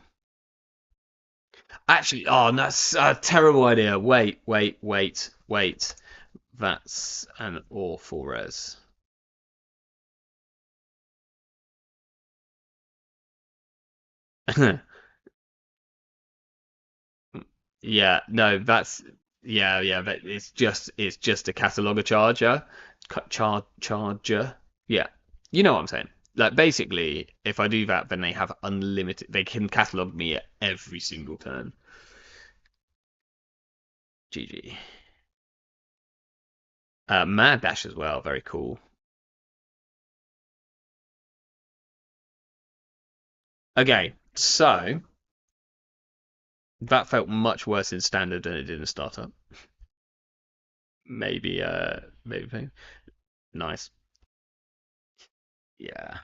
Speaker 1: Actually, oh, that's a terrible idea. Wait. That's an awful res. Yeah, no, that's yeah, but it's just a cataloger charger. Yeah, you know what I'm saying. Like basically, if I do that, then they have unlimited. They can catalog me at every single turn. GG. Mad Dash as well, very cool. Okay, so that felt much worse in standard than it did in startup. Maybe. Nice. Yeah,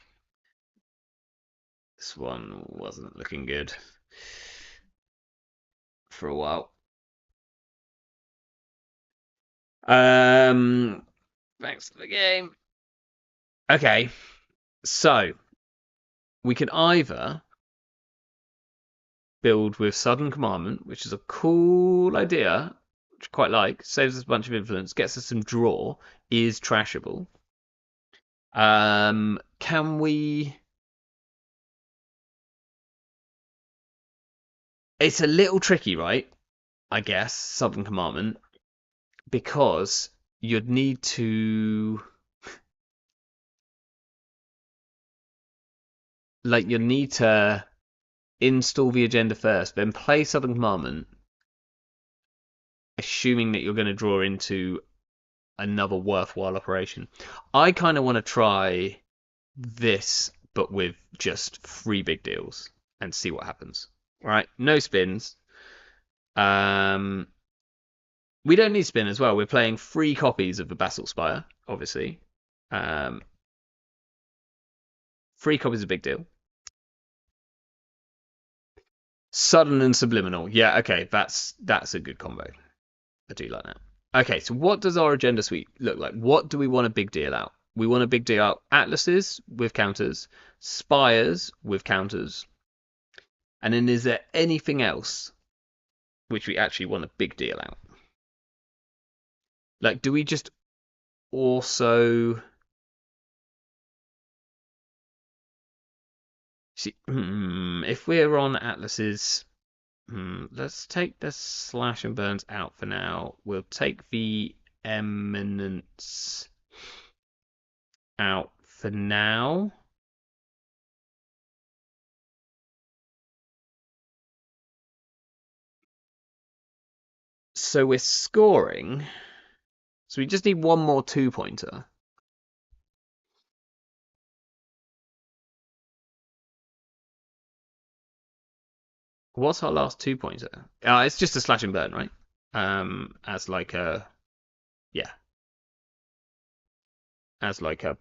Speaker 1: this one wasn't looking good for a while. Thanks for the game. Okay, so we can either build with Sudden Commandment, which is a cool idea, which I quite like, saves us a bunch of influence, gets us some draw, is trashable. Can we? It's a little tricky, right? I guess Sudden Commandment because you'd need to you need to install the agenda first, then play Sudden Commandment, assuming that you're going to draw into another worthwhile operation. I kind of want to try this, but with just 3 big deals and see what happens. All right, no spins. Um, we don't need spin as well. We're playing 3 copies of the Basalt Spire, obviously. 3 copies is a big deal. Sudden and subliminal. Yeah, okay, that's a good combo. I do like that. Okay, so what does our agenda suite look like? What do we want a big deal out? We want a big deal out atlases with counters, spires with counters, and then is there anything else which we actually want a big deal out? Like, do we just also see if we're on atlases? Let's take the slash and burns out for now. We'll take the eminence out for now. So we're scoring. So we just need one more 2-pointer. What's our last 2-pointer? It's just a slash and burn, right? As like a as like a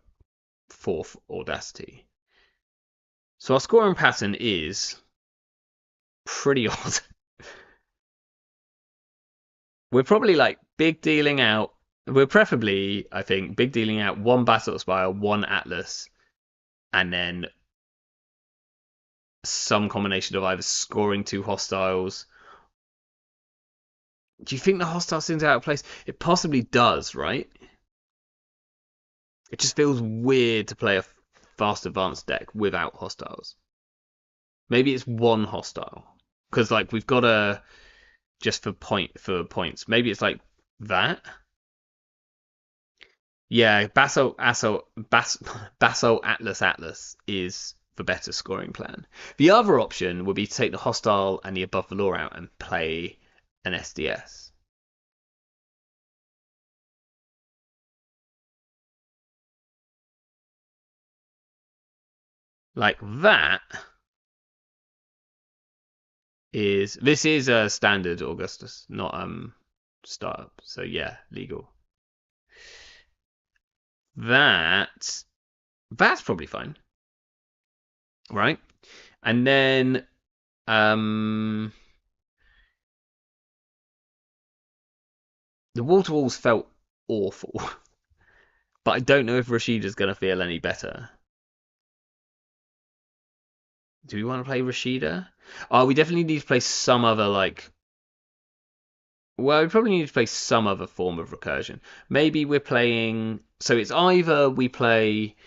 Speaker 1: fourth audacity. So our scoring pattern is pretty odd. We're probably like big dealing out. We're preferably, I think, big dealing out one Basalt Spire, one Atlas, and then some combination of either scoring 2 hostiles. Do you think the hostile seems out of place? It possibly does, right? It just feels weird to play a fast advanced deck without hostiles. Maybe it's one hostile because like we've got a just for points. Maybe it's like that. Yeah, Basalt Atlas is the better scoring plan. The other option would be to take the hostile and the above the law out and play an SDS. Like that is this is a standard Augustus, not startup. So yeah, legal. That's probably fine. Right? And then the water walls felt awful. But I don't know if Rashida's gonna feel any better. Do we want to play Rashida? Oh, we definitely need to play some other like. Well, we probably need to play some other form of recursion. Maybe we're playing. So it's either we play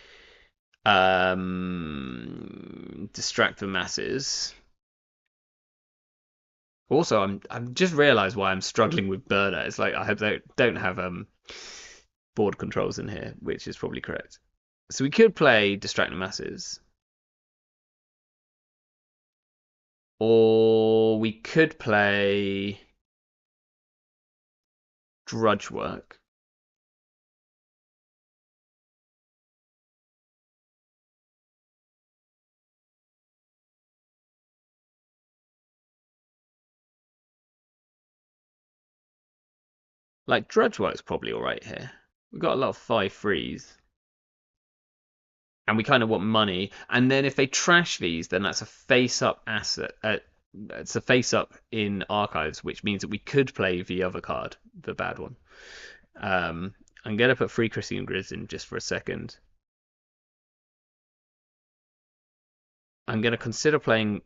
Speaker 1: distract the masses. Also, I'm just realised why I'm struggling with burner. It's like I hope they don't have board controls in here, which is probably correct. So we could play distract the masses. Or we could play Drudge Work. Like Drudge Work's probably alright here. We've got a lot of 5/3s. And we kind of want money. And then if they trash these, then that's a face-up asset. It's a face-up in archives, which means that we could play the other card, the bad one. I'm going to put 3 Christian Grizz in just for a second. I'm going to consider playing.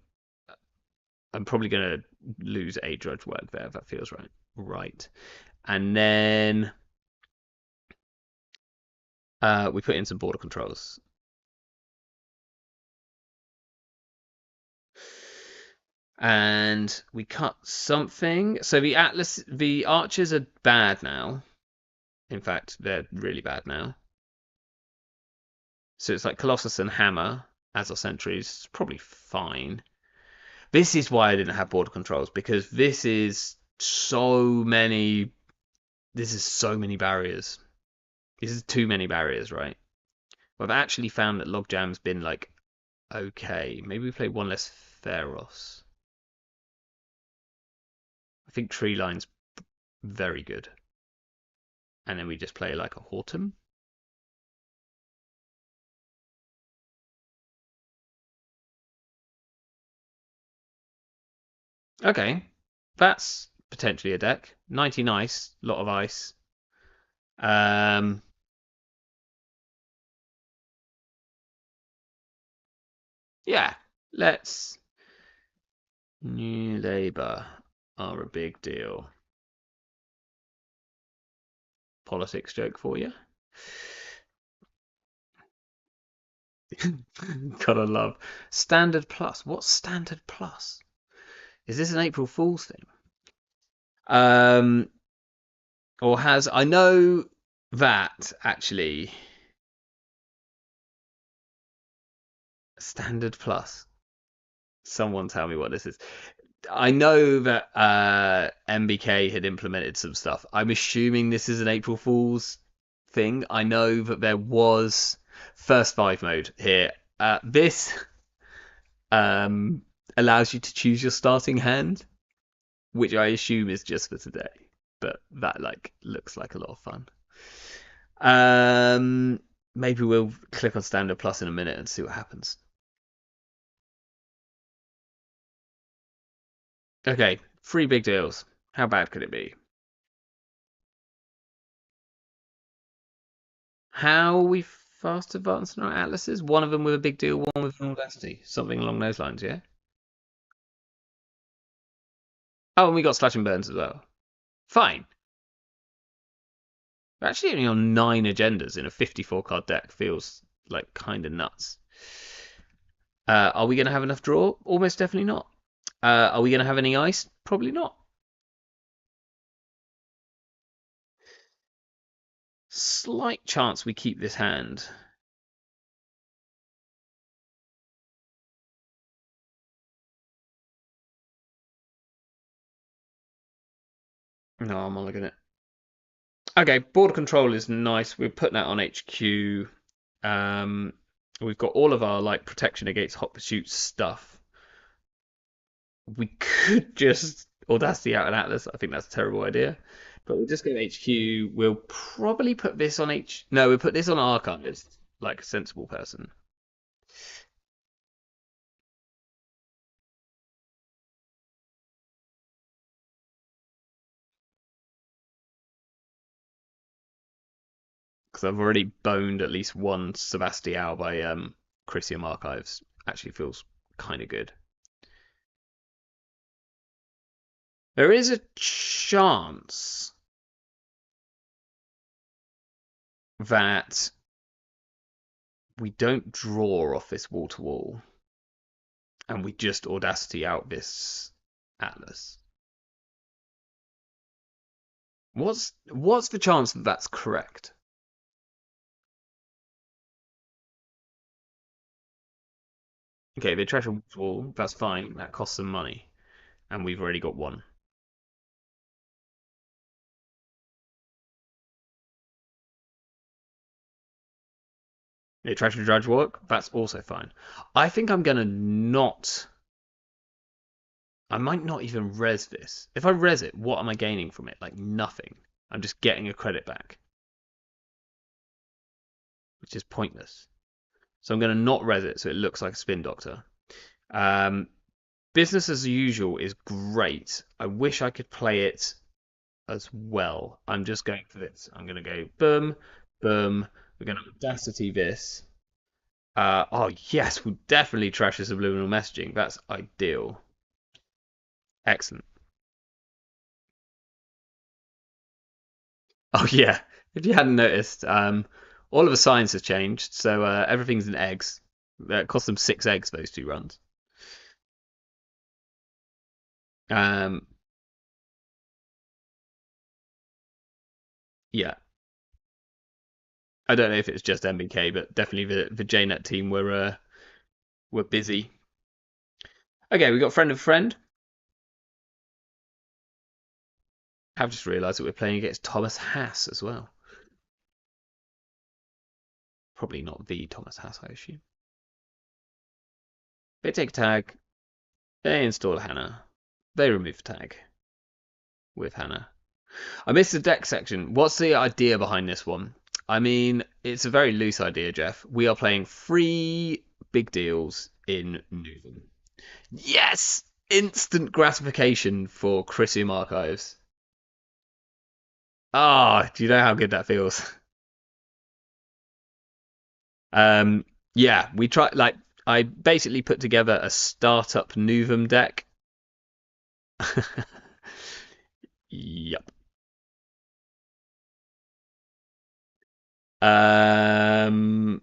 Speaker 1: I'm probably going to lose a Drudge Work there. That feels right. Right. And then we put in some border controls. And we cut something. So the archers are bad now. In fact, they're really bad now. So it's like Colossus and Hammer as our sentries. It's probably fine. This is why I didn't have border controls, because this is so many barriers. This is too many barriers, right? I've actually found that Logjam's been like okay. Maybe we play one less Theros. I think Tree Line's very good. And then we just play like a Horton. Okay, that's potentially a deck. 90 nice, lot of ice. Yeah, let's. New Labour are a big deal. Politics joke for you. Gotta love. Standard Plus. What's Standard Plus? Is this an April Fool's thing? Or has I know that actually Standard Plus. Someone tell me what this is. I know that MBK had implemented some stuff. I'm assuming this is an April Fool's thing. I know that there was first five mode here. This um, allows you to choose your starting hand, which I assume is just for today. But that like looks like a lot of fun. Maybe we'll click on Standard Plus in a minute and see what happens. Okay, three big deals. How bad could it be? How are we fast advancing our atlases? One of them with a big deal, one with an audacity. Something along those lines, yeah? Oh, and we got slash and burns as well. Fine. We're actually only on 9 agendas in a 54 card deck. Feels like kind of nuts. Are we going to have enough draw? Almost definitely not. Are we going to have any ice? Probably not. Slight chance we keep this hand. No, I'm only gonna. Okay, border control is nice. We're putting that on HQ. Um, we've got all of our like protection against hot pursuit stuff. We could just audacity out an atlas. I think that's a terrible idea. But we'll just go HQ. We'll probably put this on H. No, we'll put this on archivist, like a sensible person. Because I've already boned at least one Sebastiao by Chrysium Archives. Actually feels kind of good. There is a chance that we don't draw off this wall to wall and we just audacity out this atlas. What's the chance that that's correct? Okay, they trash a wall to wall. That's fine. That costs some money, and we've already got one. They trash a dredge work. That's also fine. I think I'm gonna not. I might not even res this. If I res it, what am I gaining from it? Like nothing. I'm just getting a credit back, which is pointless. So I'm going to not res it so it looks like a spin doctor. Um, business as usual is great. I wish I could play it as well. I'm just going for this. I'm going to go boom, boom. We're going to audacity this. Oh yes, we'll definitely trash the subliminal messaging. That's ideal. Excellent. Oh yeah, if you hadn't noticed, all of the signs have changed, so everything's in eggs. It cost them 6 eggs those 2 runs. Um, yeah, I don't know if it's just MBK, but definitely the JNet team were busy. Okay, we got friend of friend. I've just realised that we're playing against Thomas Hass as well. Probably not the Thomas Hass, I assume. They take a tag. They install Hannah. They remove tag with Hannah. I missed the deck section. What's the idea behind this one? I mean, it's a very loose idea, Jeff. We are playing 3 big deals in Nuvem. Yes! Instant gratification for Chrysium Archives. Ah, oh, do you know how good that feels? Yeah, we tried. Like, I basically put together a startup Nuvem deck. Yep. Um.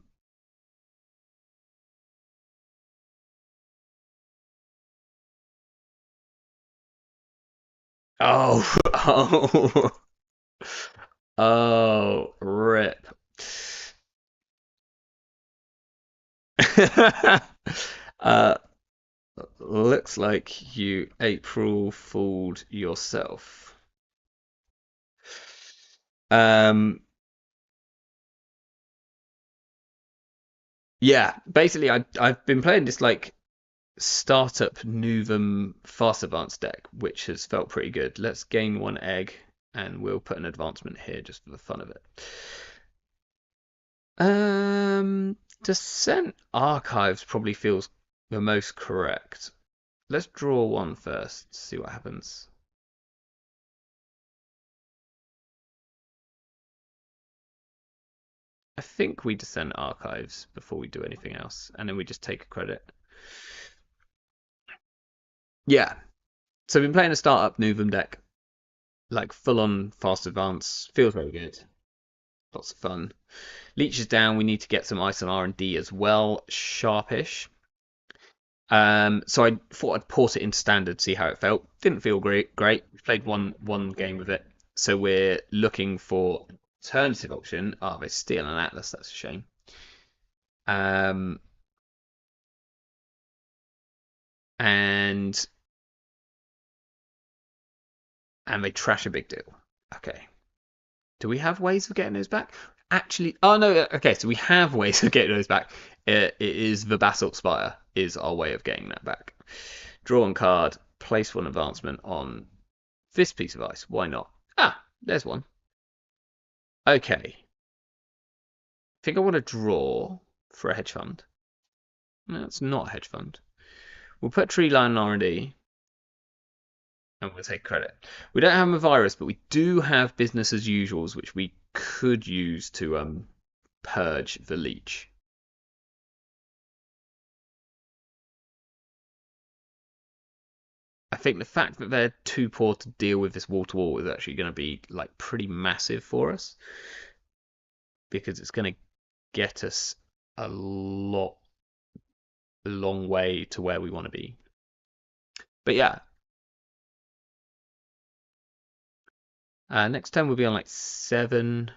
Speaker 1: Oh. Oh. Oh. Rip. uh. looks like you April fooled yourself. Um, yeah, basically, I've been playing this like startup Nuvem Fast Advance deck, which has felt pretty good. Let's gain one egg, and we'll put an advancement here just for the fun of it. Descent Archives probably feels the most correct. Let's draw one first, see what happens. I think we Descent Archives before we do anything else, and then we just take a credit. Yeah. So I've been playing a startup Nuvem deck, like full on fast advance. Feels very good. Lots of fun. Leech is down. We need to get some ice on R&D as well. Sharpish. So I thought I'd port it into standard, see how it felt. Didn't feel great. Great. We played one game with it, so we're looking for alternative option. Oh, they steal an Atlas. That's a shame. Um, and they trash a big deal. Okay. Do we have ways of getting those back? Actually, oh no. Okay, so we have ways of getting those back. It is the Basalt Spire is our way of getting that back. Draw one card, place one advancement on this piece of ice. Why not? Ah, there's one. Okay. I think I want to draw for a hedge fund. No, it's not a hedge fund. We'll put tree line on R&D, and we'll take credit. We don't have a virus, but we do have business as usuals, which we could use to purge the leech. I think the fact that they're too poor to deal with this wall to wall is actually going to be like pretty massive for us, because it's going to get us a long way to where we want to be. But yeah, next turn we'll be on like 7.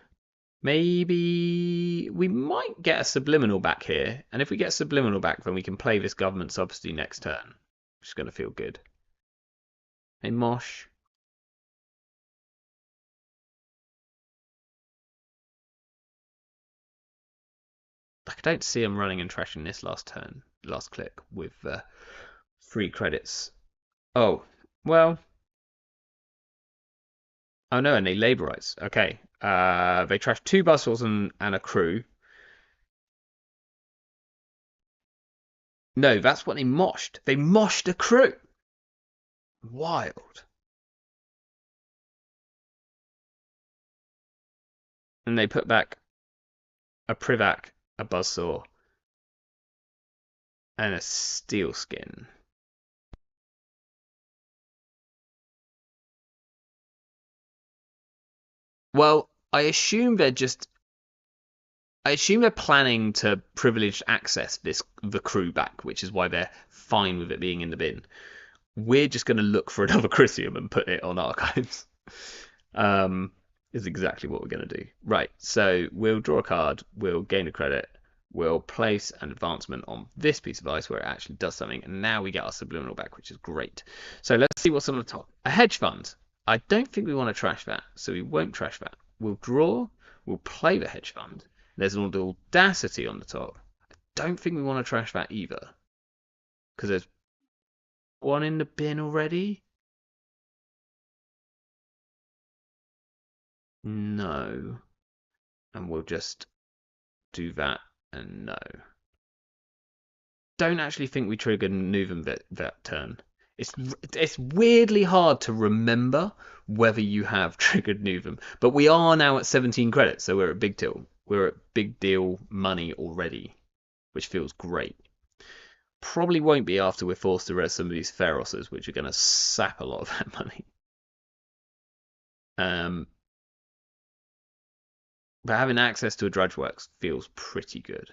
Speaker 1: Maybe we might get a subliminal back here, and if we get subliminal back, then we can play this government subsidy next turn, which is going to feel good. Hey, Mosh. Like, I don't see him running and trashing this last turn, last click with 3 credits. Oh, well. Oh no, and they labor rights. Okay. They trashed 2 bustles and a crew. No, that's what they moshed. They moshed a crew. Wild. And they put back a Privac, a Buzzsaw, and a Steel Skin. Well, I assume they're planning to privileged access the crew back, which is why they're fine with it being in the bin. We're just going to look for another Chrysium and put it on archives. Is exactly what we're going to do. Right, so we'll draw a card, we'll gain a credit, we'll place an advancement on this piece of ice where it actually does something, and now we get our subliminal back, which is great. So let's see what's on the top. A hedge fund. I don't think we want to trash that, so we won't trash that. We'll draw, we'll play the hedge fund. There's an audacity on the top. I don't think we want to trash that either, because there's one in the bin already. No. And we'll just do that and no. Don't actually think we triggered Nuvem that turn. It's weirdly hard to remember whether you have triggered Nuvem, but we are now at 17 credits, so we're at big deal. We're at big deal money already, which feels great. Probably won't be after we're forced to res some of these Feroses, which are going to sap a lot of that money. But having access to a Drudge Works feels pretty good.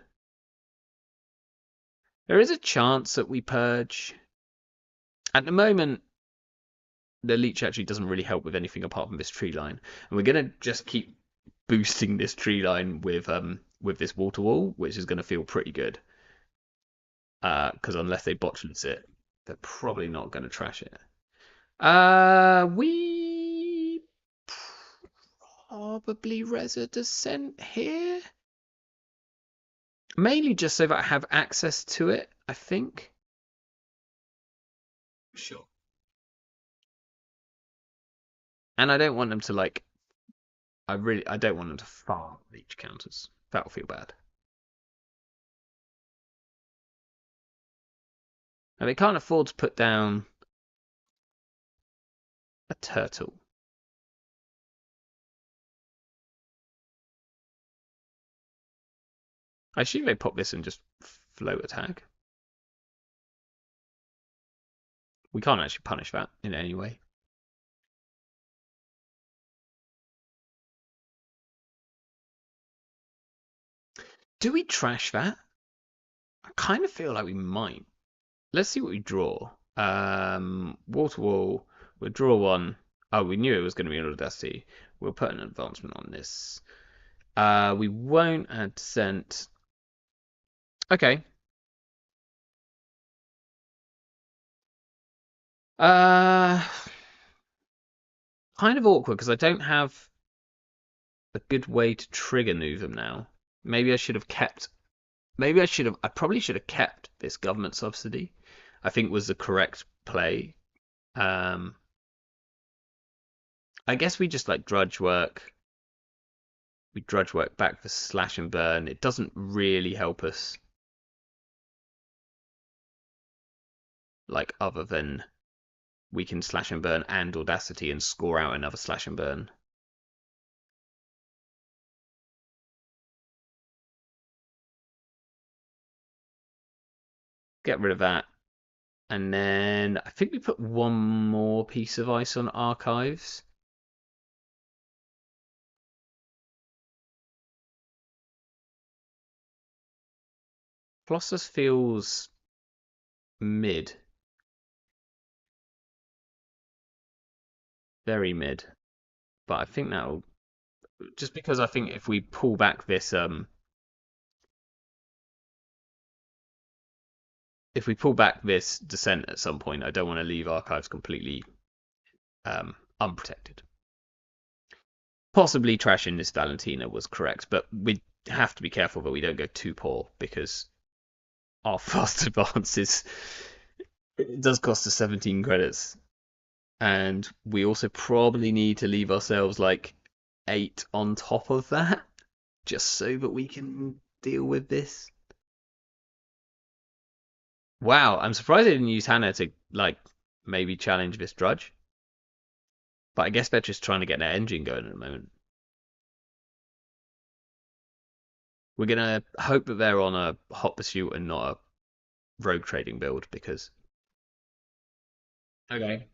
Speaker 1: There is a chance that we purge. At the moment, the leech actually doesn't really help with anything apart from this tree line, and we're gonna just keep boosting this tree line with this wall to wall, which is gonna feel pretty good. Because unless they botchless it, They're probably not going to trash it. We probably res a descent here. Mainly just so that I have access to it, I think. Sure. And I don't want them to like. I don't want them to farm each counters. That'll feel bad. And they can't afford to put down a turtle. I assume they pop this and just float attack. We can't actually punish that in any way. Do we trash that? I kind of feel like we might. Let's see what we draw. Wall to wall. We'll draw one. Oh, we knew it was going to be an audacity. We'll put an advancement on this. We won't add descent. Okay. Uh, kind of awkward because I don't have a good way to trigger Nuvem now. Maybe I should have kept. Maybe I should have. I probably should have kept this government subsidy. I think was the correct play. I guess we just like drudge work. We drudge work back for slash and burn. It doesn't really help us. Like other than we can slash and burn and audacity and score out another slash and burn. Get rid of that. And then I think we put one more piece of ice on archives. Colossus feels mid. Very mid. But I think that'll just because I think if we pull back this if we pull back this descent at some point, I don't want to leave archives completely unprotected. Possibly trashing this Valentina was correct, but we have to be careful that we don't go too poor because our fast advance it does cost us 17 credits, and we also probably need to leave ourselves like 8 on top of that just so that we can deal with this. Wow, I'm surprised I didn't use Hannah to like maybe challenge this drudge. But I guess they're just trying to get their engine going at the moment. We're gonna hope that they're on a hot pursuit and not a rogue trading build because. Okay.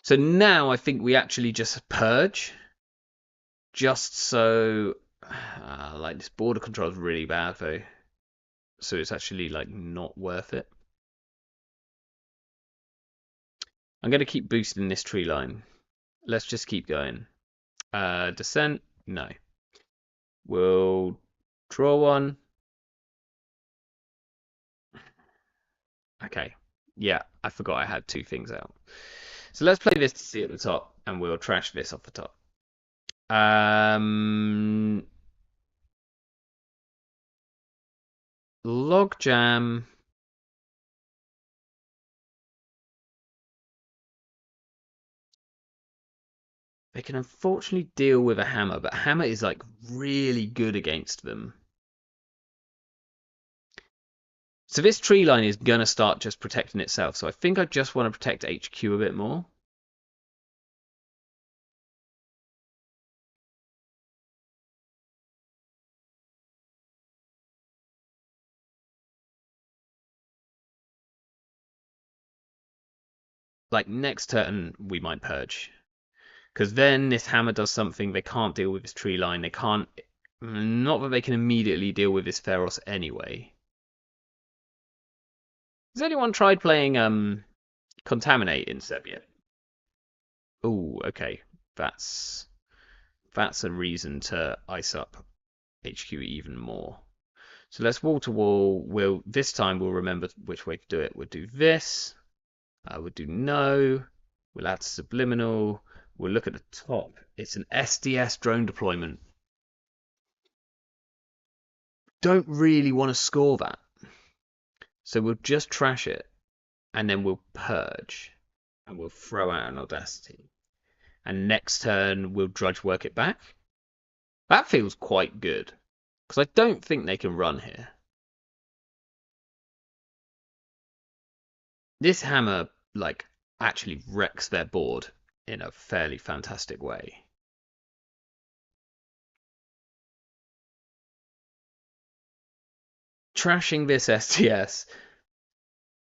Speaker 1: So now I think we actually just purge, just so like this border control is really bad though, so it's actually like not worth it. I'm gonna keep boosting this tree line. Let's just keep going. Descent, no. We'll draw one. Okay. Yeah, I forgot I had 2 things out. So let's play this to see at the top, and we'll trash this off the top. Logjam. They can unfortunately deal with a hammer, but hammer is like really good against them. So this tree line is gonna start just protecting itself. So I think I just want to protect HQ a bit more. Like next turn we might purge. Because then this hammer does something they can't deal with this tree line. They can't. Not that they can immediately deal with this Pharos anyway. Has anyone tried playing Contaminate in Seb yet? Oh, okay. That's a reason to ice up HQ even more. So let's wall to wall. This time we'll remember which way to do it. We'll do this. We'll do no. We'll add subliminal. We'll look at the top. It's an SDS drone deployment. Don't really want to score that. So we'll just trash it. And then we'll purge. And we'll throw out an Audacity. And next turn we'll drudge work it back. That feels quite good. Because I don't think they can run here. This hammer, like, actually wrecks their board in a fairly fantastic way. Trashing this STS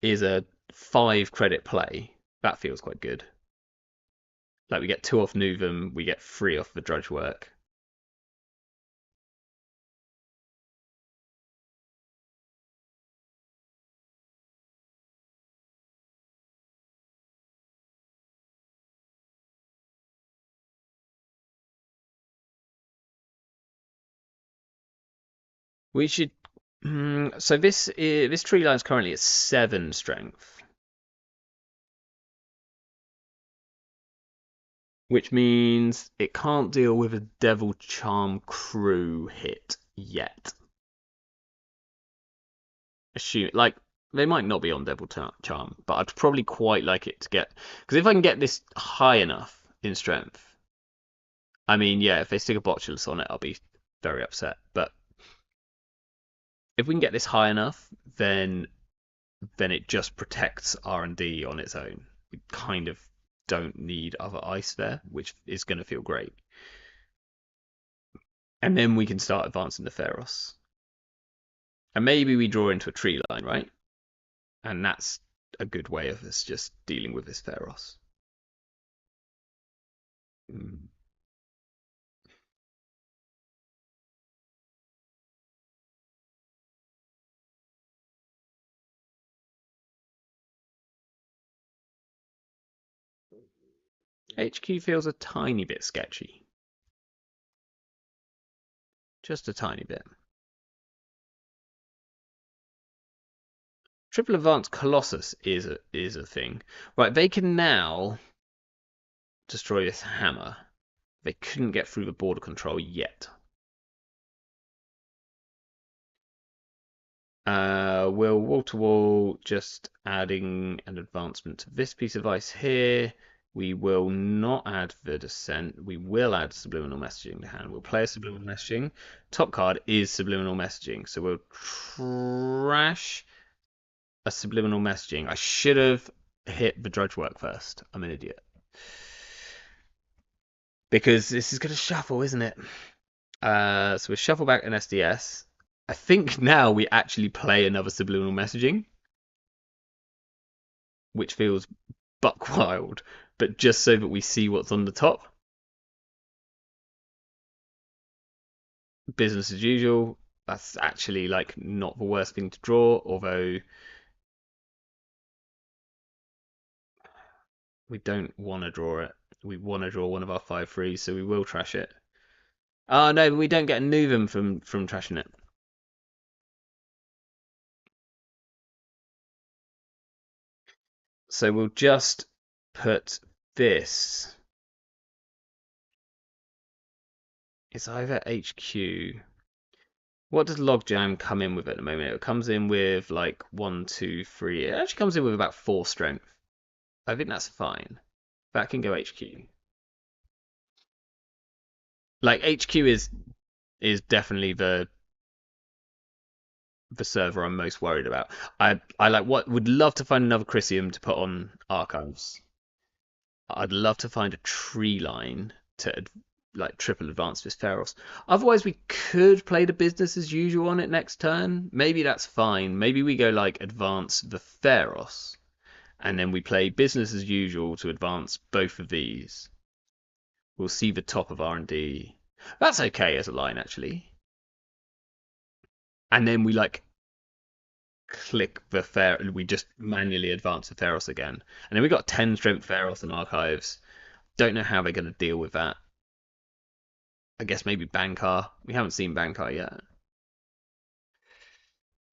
Speaker 1: is a 5 credit play. That feels quite good. Like, we get 2 off Nuvem, we get 3 off the drudge work. We should. So this tree line is currently at 7 strength, which means it can't deal with a Devil Charm crew hit yet. Assume like they might not be on Devil Charm, but I'd probably quite like it to get, because if I can get this high enough in strength, I mean, yeah, if they stick a botulus on it, I'll be very upset. But if we can get this high enough, then it just protects R&D on its own. We kind of don't need other ice there, which is going to feel great. And then we can start advancing the Pharos. And maybe we draw into a tree line, right? And that's a good way of us just dealing with this Pharos. HQ feels a tiny bit sketchy. Just a tiny bit. Triple Advanced Colossus is a thing. Right, they can now destroy this hammer. They couldn't get through the border control yet. We'll wall to wall, just adding an advancement to this piece of ice here. We will not add the descent. We will add subliminal messaging to hand. We'll play a subliminal messaging. Top card is subliminal messaging, so we'll trash a subliminal messaging. I should have hit the drudge work first. I'm an idiot. Because this is going to shuffle, isn't it? So we shuffle back an SDS. I think now we actually play another subliminal messaging, which feels buck wild, but just so that we see what's on the top. Business as usual. That's actually like not the worst thing to draw, although we don't want to draw it. We want to draw one of our 5/3s, so we will trash it. Oh no, but we don't get a Nuvem from trashing it. So we'll just put this. It's either HQ. What does Logjam come in with at the moment? It comes in with like 1, 2, 3. It actually comes in with about 4 strength. I think that's fine. That can go HQ. Like HQ is definitely the server I'm most worried about. I like would love to find another Chrysium to put on archives. I'd love to find a tree line to like triple advance this Pharos. Otherwise, we could play the business as usual on it next turn. Maybe that's fine. Maybe we go like advance the Pharos, and then we play business as usual to advance both of these. We'll see the top of R&D. That's okay as a line, actually. And then we like click the Pharos. We just manually advance the Pharos again. And then we got 10 strength Pharos and archives. Don't know how they're going to deal with that. I guess maybe Bankar. We haven't seen Bankar yet.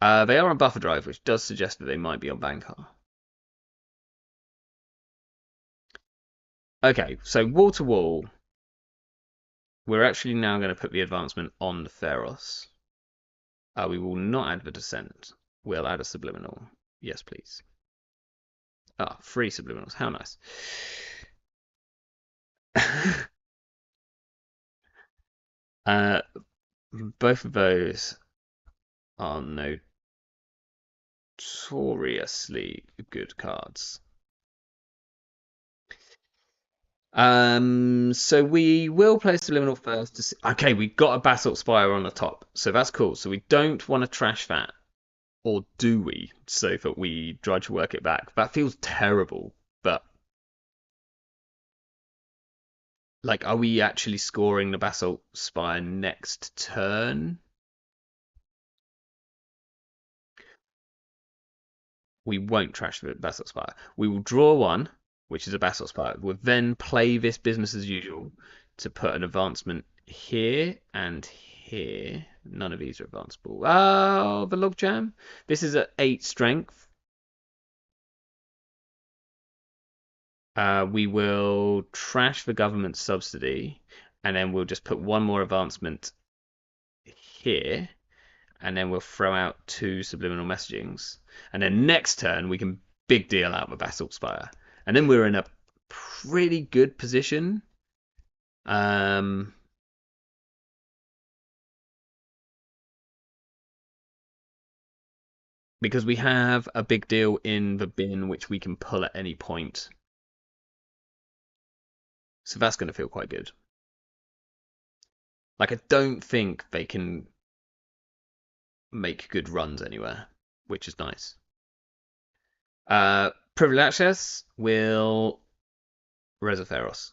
Speaker 1: They are on buffer drive, which does suggest that they might be on Bankar. Okay, so wall to wall. We're actually now going to put the advancement on the Theros. We will not add the descent. We'll add a subliminal. Yes, please. Ah, 3 subliminals. How nice. Both of those are notoriously good cards. So we will play Subliminal first to see. Okay, we got a Basalt Spire on the top, so that's cool. So we don't want to trash that, or do we? So that we drudge work it back. That feels terrible, but like, are we actually scoring the Basalt Spire next turn? We won't trash the Basalt Spire. We will draw one, which is a Basalt Spire. We'll then play this business as usual to put an advancement here and here. None of these are advanceable. Oh, the Logjam. This is at 8 strength. We will trash the government subsidy, and then we'll just put one more advancement here, and then we'll throw out 2 subliminal messagings. And then next turn, we can big deal out the Basalt Spire. And then we're in a pretty good position. Because we have a big deal in the bin which we can pull at any point. So that's going to feel quite good. Like, I don't think they can make good runs anywhere, which is nice. Privileged access will Resotheros.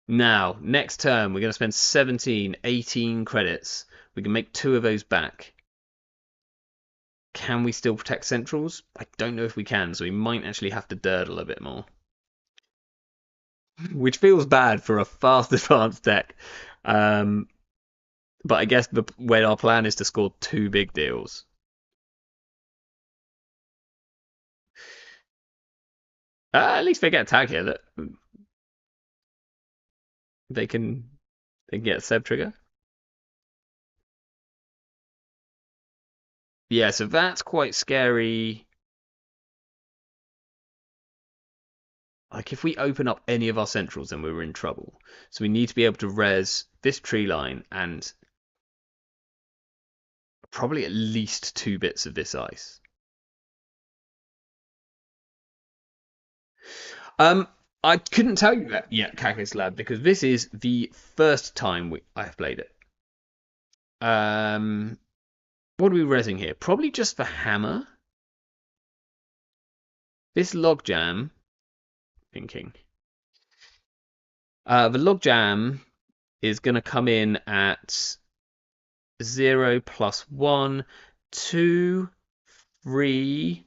Speaker 1: Now, next turn, we're going to spend 17, 18 credits. We can make 2 of those back. Can we still protect centrals? I don't know if we can, so we might actually have to durdle a bit more. Which feels bad for a fast advanced deck. But I guess when our plan is to score 2 big deals. At least they get a tag here that they can get a Seb trigger. Yeah, so that's quite scary. Like, if we open up any of our centrals, then we're in trouble. So we need to be able to res this tree line and probably at least 2 bits of this ice. I couldn't tell you that yet, Kakis Lab, because this is the first time I have played it. What are we resing here? Probably just the hammer. This logjam. Thinking. The logjam is going to come in at 0 + 1, 2, 3,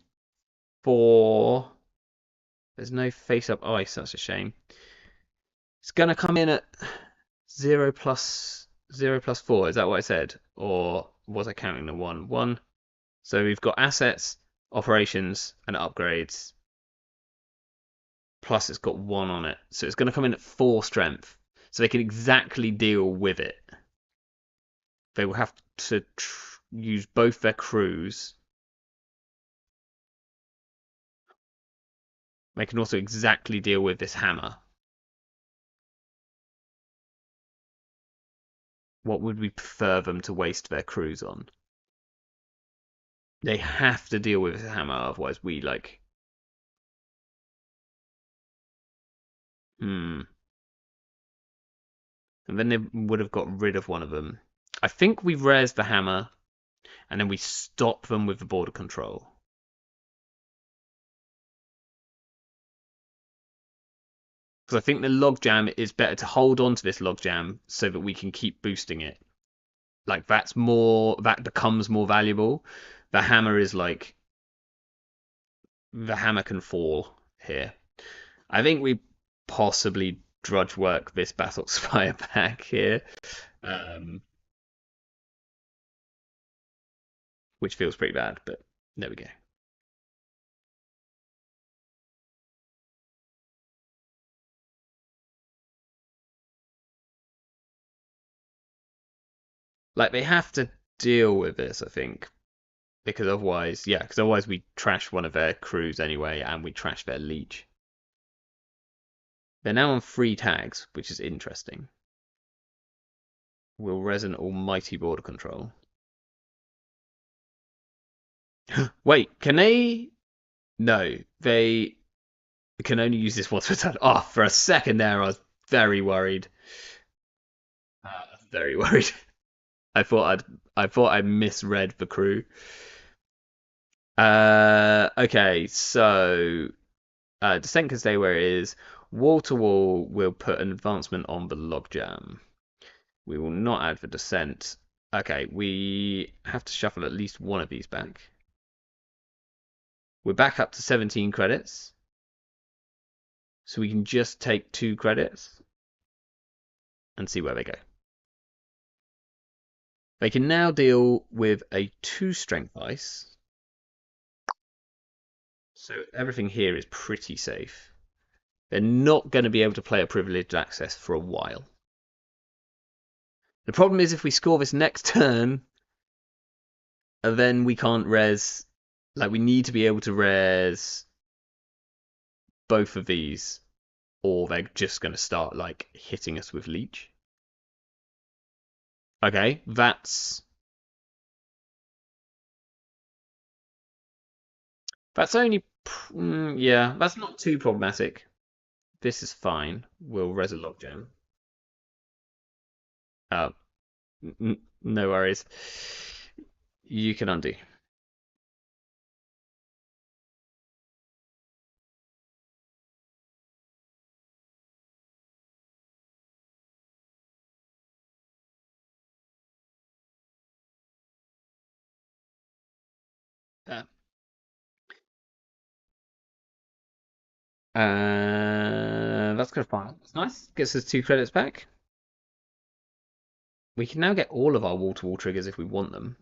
Speaker 1: 4. There's no face-up ice. That's a shame. It's going to come in at 0 + 0 + 4. Is that what I said? Or was I counting the 1? 1. So we've got assets, operations, and upgrades. Plus it's got 1 on it. So it's going to come in at 4 strength. So they can exactly deal with it. They will have to use both their crews. They can also exactly deal with this hammer. What would we prefer them to waste their crews on? They have to deal with this hammer, otherwise we like... And then they would have got rid of one of them. I think we res the hammer, and then we stop them with the border control. Because I think the logjam is better to hold on to this logjam so that we can keep boosting it. Like, that becomes more valuable. The hammer is like... The hammer can fall here. I think we possibly drudge work this Basalt Spire back here. which feels pretty bad, but there we go. Like they have to deal with this, I think, because otherwise, yeah, because otherwise we trash one of their crews anyway, and we trash their leech. They're now on 3 tags, which is interesting. Will Resin Almighty Border Control. Wait, can they? No, they can only use this once per turn. Oh, for a second there, I was very worried. Very worried. I thought I'd misread the crew. Okay, so descent can stay where it is. Wall to wall will put an advancement on the logjam. We will not add the descent. Okay, we have to shuffle at least one of these back. We're back up to 17 credits. So we can just take 2 credits and see where they go. They can now deal with a 2 strength ice. So everything here is pretty safe. They're not going to be able to play a privileged access for a while. The problem is if we score this next turn, then we can't res. Like, we need to be able to res both of these, or they're just going to start, like, hitting us with leech. Okay, that's only. Yeah, that's not too problematic. This is fine. We'll res a logjam. Oh, no worries. You can undo. Uh, that's kind of fun. It's nice. Gets us 2 credits back. We can now get all of our wall-to-wall triggers if we want them.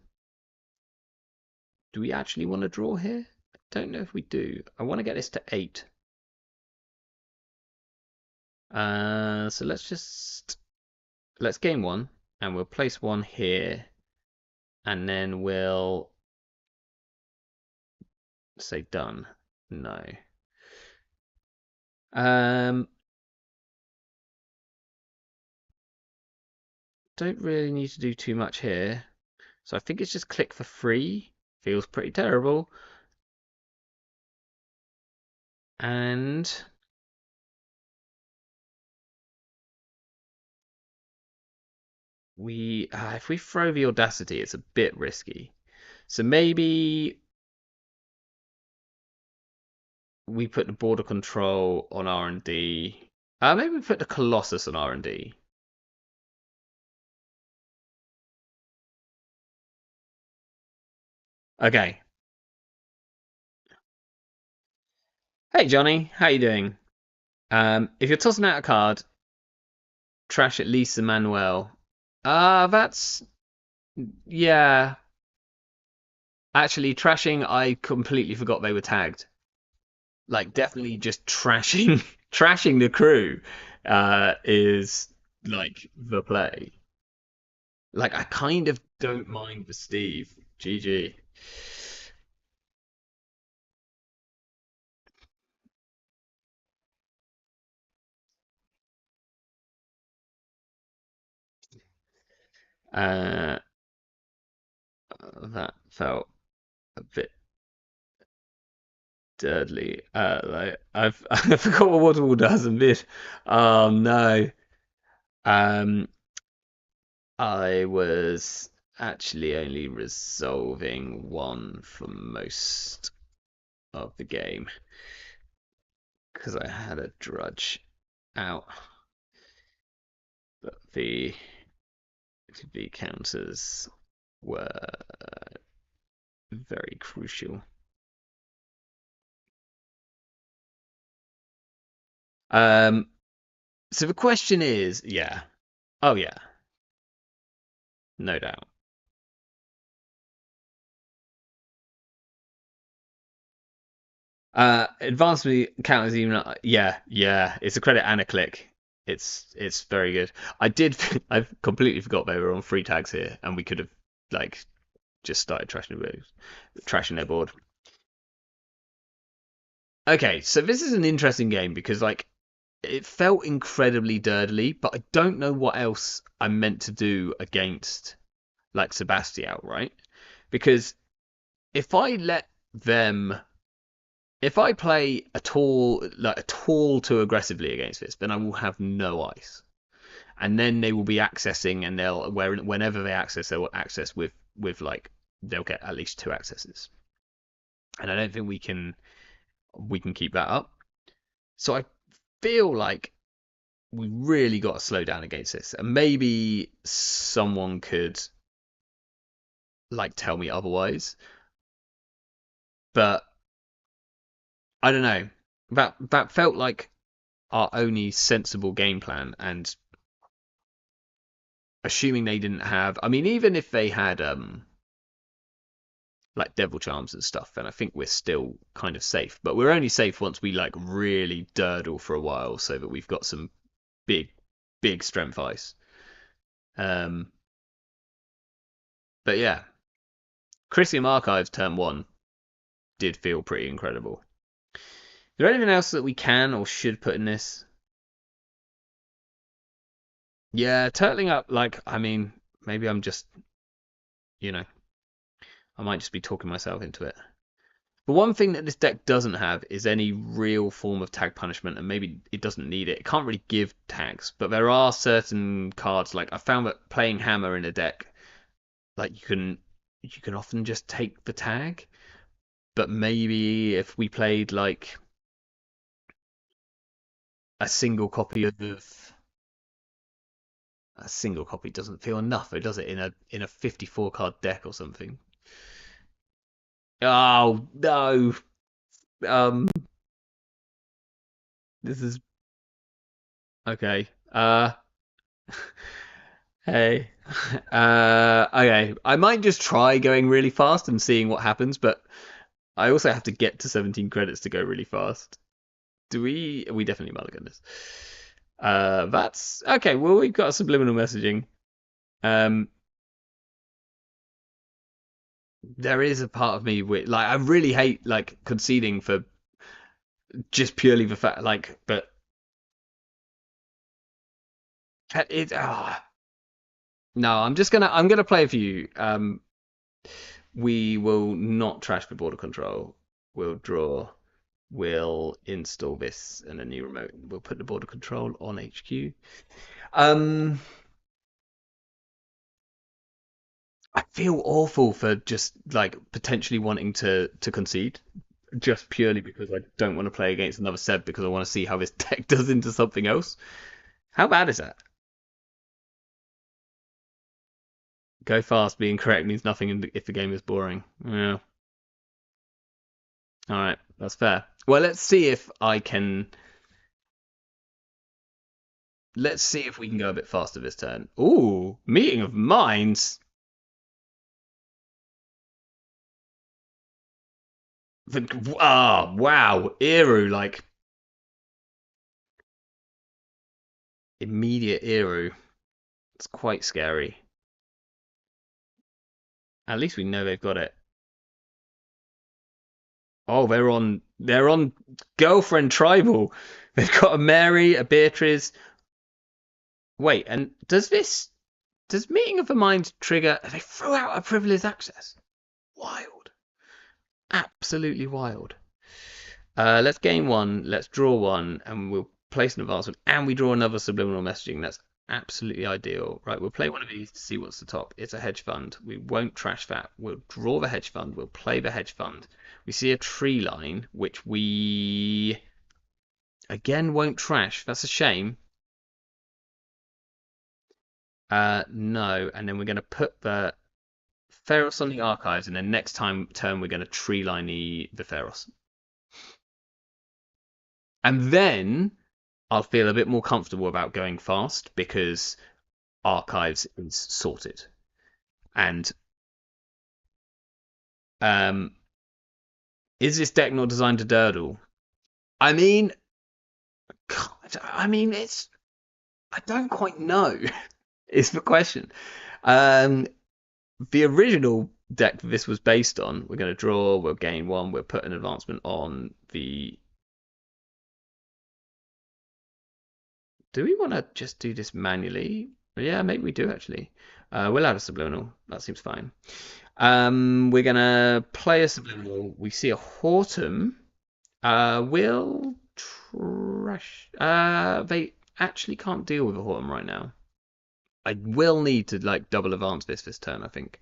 Speaker 1: Do we actually want to draw here? I don't know if we do. I want to get this to 8. So let's game 1, and we'll place 1 here, and then we'll say done. No. Don't really need to do too much here. So I think it's just click for free. Feels pretty terrible. And if we throw the audacity, it's a bit risky. So maybe we put the border control on R&D. Maybe we put the Colossus on R&D. Okay. Hey Johnny, how you doing? If you're tossing out a card, trash at least the Manuel. That's yeah. Actually, trashing, I completely forgot they were tagged. Like, definitely just trashing, trashing the crew, is like the play. Like, I kind of don't mind the Steve. GG. Uh, that felt a bit dirtly. Like I forgot what Waterfall does a bit. Oh no. Um, I was actually only resolving 1 for most of the game because I had a drudge out, but the counters were very crucial. Um, so the question is, yeah, oh yeah, no doubt. Advanced counters even. Yeah. It's a credit and a click. It's very good. I completely forgot they were on free tags here, and we could have like just started trashing their board. Okay, so this is an interesting game because like it felt incredibly dirtily, but I don't know what else I'm meant to do against like Sebastião, right? Because if I let them, if I play at all too aggressively against this, then I will have no ice, and then they will be accessing, and whenever they access, they will access with like they'll get at least two accesses, and I don't think we can keep that up. So I feel like we really got to slow down against this, and maybe someone could like tell me otherwise, but I don't know. That felt like our only sensible game plan, and assuming they didn't have, I mean, even if they had like devil charms and stuff, then I think we're still kind of safe. But we're only safe once we like really durdle for a while, so that we've got some big, big strength ice. Um, but yeah, Chrysium Archives turn one did feel pretty incredible. Is there anything else that we can or should put in this? Yeah, turtling up, like, I mean, maybe I'm just, you know, I might just be talking myself into it. The one thing that this deck doesn't have is any real form of tag punishment, and maybe it doesn't need it. It can't really give tags, but there are certain cards, like I found that playing Hammer in a deck, like you can often just take the tag, but maybe if we played like a single copy of a single copy doesn't feel enough, though, does it? In a 54 card deck or something. Oh no. Um, this is okay. Hey. Okay. I might just try going really fast and seeing what happens, but I also have to get to 17 credits to go really fast. Do we definitely mulligan this. That's okay. Well, we've got subliminal messaging. Um, there is a part of me which, like, I really hate like conceding for just purely the fact, like, but it. No, I'm gonna play for you. We will not trash the border control. We'll draw. We'll install this and a new remote. We'll put the border control on HQ. Um, I feel awful for just like potentially wanting to concede, just purely because I don't want to play against another Seb because I want to see how this deck does into something else. How bad is that? Go fast, being correct means nothing if the game is boring. Yeah. All right, that's fair. Well, let's see if I can. Let's see if we can go a bit faster this turn. Ooh, meeting of minds. Wow, Eru, like immediate Eru. It's quite scary. At least we know they've got it. Oh, they're on girlfriend tribal. They've got a Mary, a Beatrice. Wait, and does meeting of the mind trigger? They throw out a privileged access. Wild, absolutely wild. Let's gain one. Let's draw one, and we'll place an advancement, and we draw another subliminal messaging. That's absolutely ideal. Right, we'll play one of these to see what's the top. It's a hedge fund. We won't trash that. We'll draw the hedge fund. We'll play the hedge fund. We see a tree line, which we again won't trash. That's a shame. No, and then we're going to put the Pharos on the archives, and then next turn we're going to tree line the Pharos. And then I'll feel a bit more comfortable about going fast because archives is sorted. And Is this deck not designed to durdle? I mean, God, I mean, I don't quite know. Is the question. Um, the original deck that this was based on, we're going to draw, we'll gain one, we'll put an advancement on the. Do we want to just do this manually? Yeah, maybe we do actually. We'll add a subliminal. That seems fine. We're gonna play a subliminal. We see a Hortum. We'll trash. They actually can't deal with a Hortum right now. I will need to like double advance this turn, I think.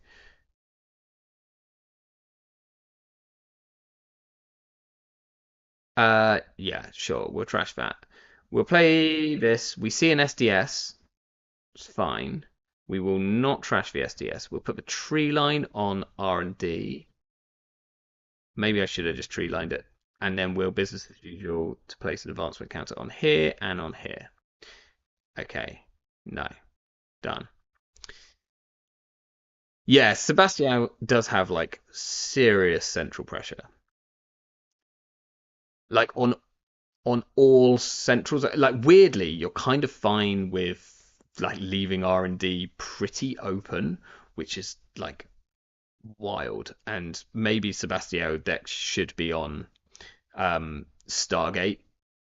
Speaker 1: Yeah, sure. We'll trash that. We'll play this. We see an SDS. It's fine. We will not trash the SDS. We'll put the tree line on R&D. Maybe I should have just tree lined it. And then we'll business as usual to place an advancement counter on here and on here. Okay. No. Done. Yeah, Sebastian does have like serious central pressure. Like on all centrals. Like weirdly, you're kind of fine with like leaving R&D pretty open, which is like wild. And maybe Sebastião deck should be on Stargate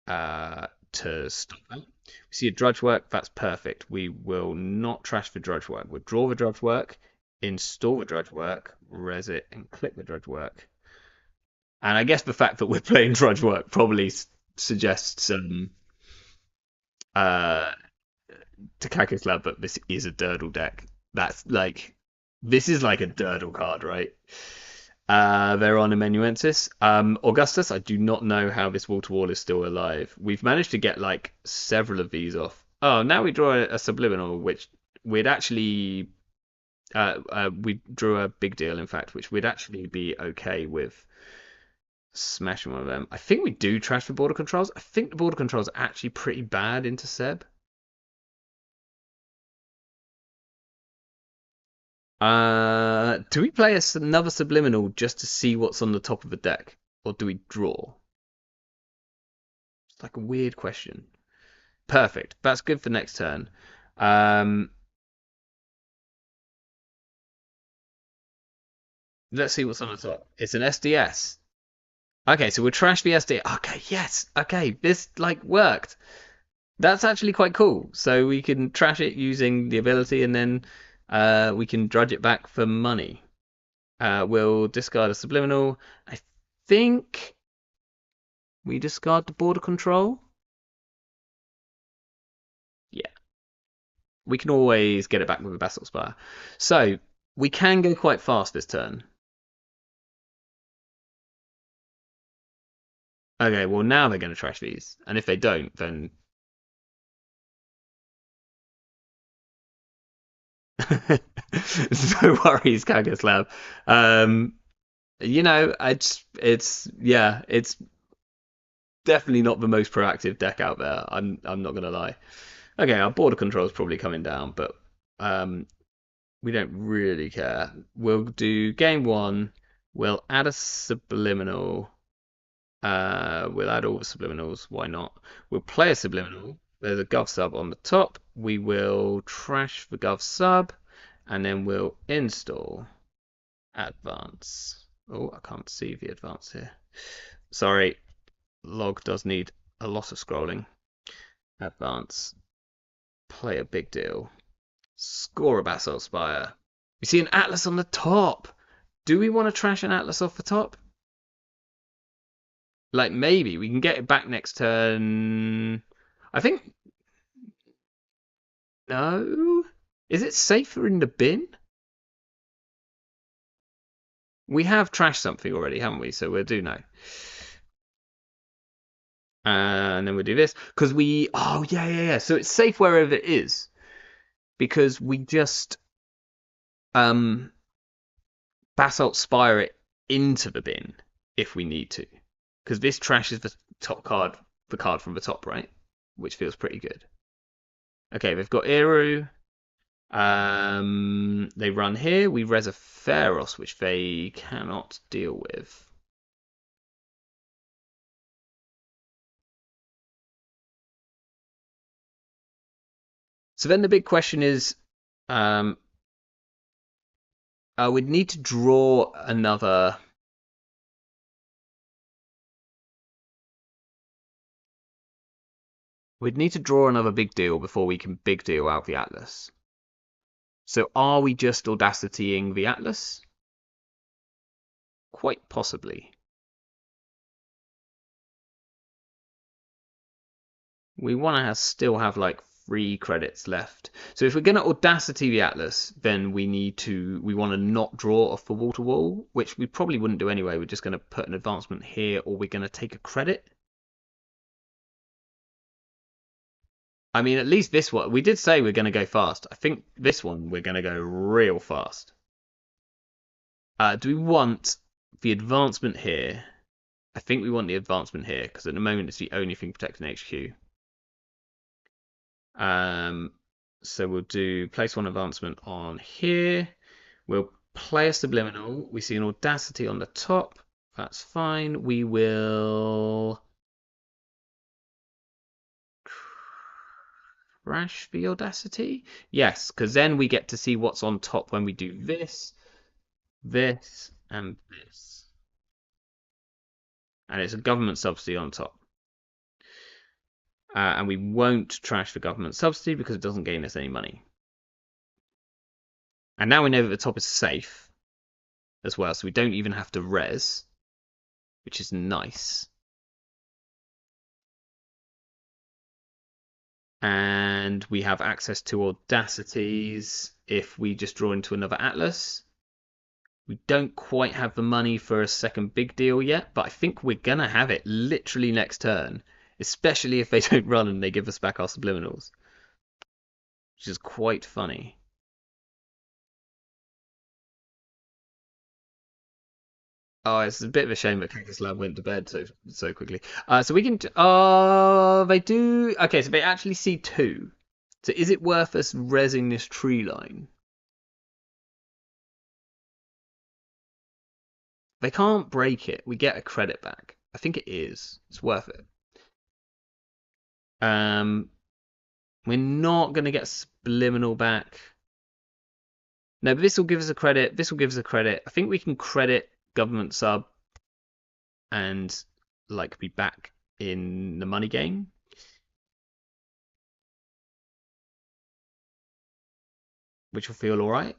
Speaker 1: to stop that. We see a drudge work, that's perfect. We will not trash the drudge work. We'll draw the drudge work, install the drudge work, res it, and click the drudge work. And I guess the fact that we're playing drudge work probably suggests uh Takaki's Lab, but this is a Durdle deck. That's like this is like a Durdle card, right? They're on Amanuensis. Augustus, I do not know how this wall to wall is still alive. We've managed to get like several of these off. Oh, now we draw a subliminal, which we'd actually we drew a big deal, in fact, which we'd actually be okay with smashing one of them. I think we do trash the border controls. I think the border controls are actually pretty bad into Seb. Do we play another subliminal just to see what's on the top of the deck, or do we draw? It's like a weird question. Perfect. That's good for next turn. Um, let's see what's on the top. It's an SDS. Okay, so we'll trash the SDS. Okay, yes. Okay, this like worked. That's actually quite cool. So we can trash it using the ability, and then we can drudge it back for money. We'll discard a subliminal. I think we discard the border control. Yeah, we can always get it back with a Basalt Spire. So we can go quite fast this turn. Okay, well now they're going to trash these, and if they don't, then no worries, Kagas Lab. You know, it's yeah, it's definitely not the most proactive deck out there. I'm not gonna lie. Okay, our border control is probably coming down, but we don't really care. We'll do game one. We'll add a subliminal. We'll add all the subliminals. Why not? We'll play a subliminal. There's a gov sub on the top. We will trash the gov sub, and then we'll install advance. Oh, I can't see the advance here. Sorry, log does need a lot of scrolling. Advance. Play a big deal. Score a Basalt Spire. We see an Atlas on the top. Do we want to trash an Atlas off the top? Like maybe we can get it back next turn. I think no. Is it safer in the bin? We have trashed something already, haven't we? So we'll do no. And then we'll do this because we. Oh yeah. So it's safe wherever it is because we just Basalt Spire it into the bin if we need to. Because this trashes the top card, the card from the top, right? Which feels pretty good. Okay, they've got Eru. They run here. We res a Pharos, which they cannot deal with. So then the big question is, um, we'd need to draw another. We'd need to draw another big deal before we can big deal out the Atlas. So are we just audacitying the Atlas? Quite possibly. We want to still have like 3 credits left. So if we're going to audacity the Atlas, then we want to not draw off the wall to wall, which we probably wouldn't do anyway. We're just going to put an advancement here, or we're going to take a credit. I mean, at least this one, we did say we're going to go fast. I think this one, we're going to go real fast. Do we want the advancement here? I think we want the advancement here, because at the moment it's the only thing protecting HQ. So we'll do place 1 advancement on here. We'll play a subliminal. We see an audacity on the top. That's fine. We will crash the audacity. Yes, because then we get to see what's on top when we do this, this, and this. And it's a government subsidy on top. And we won't trash the government subsidy because it doesn't gain us any money. And now we know that the top is safe as well, so we don't even have to res, which is nice. And we have access to audacities if we just draw into another Atlas. We don't quite have the money for a second big deal yet, but I think we're going to have it literally next turn, especially if they don't run and they give us back our subliminals, which is quite funny. Oh, it's a bit of a shame that Cactus Lab went to bed so quickly. So we can. They do. Okay, so they actually see 2. So is it worth us resing this tree line? They can't break it. We get a credit back. I think it is. It's worth it. We're not gonna get subliminal back. No, but this will give us a credit. This will give us a credit. I think we can credit government sub and like be back in the money game. Which will feel all right.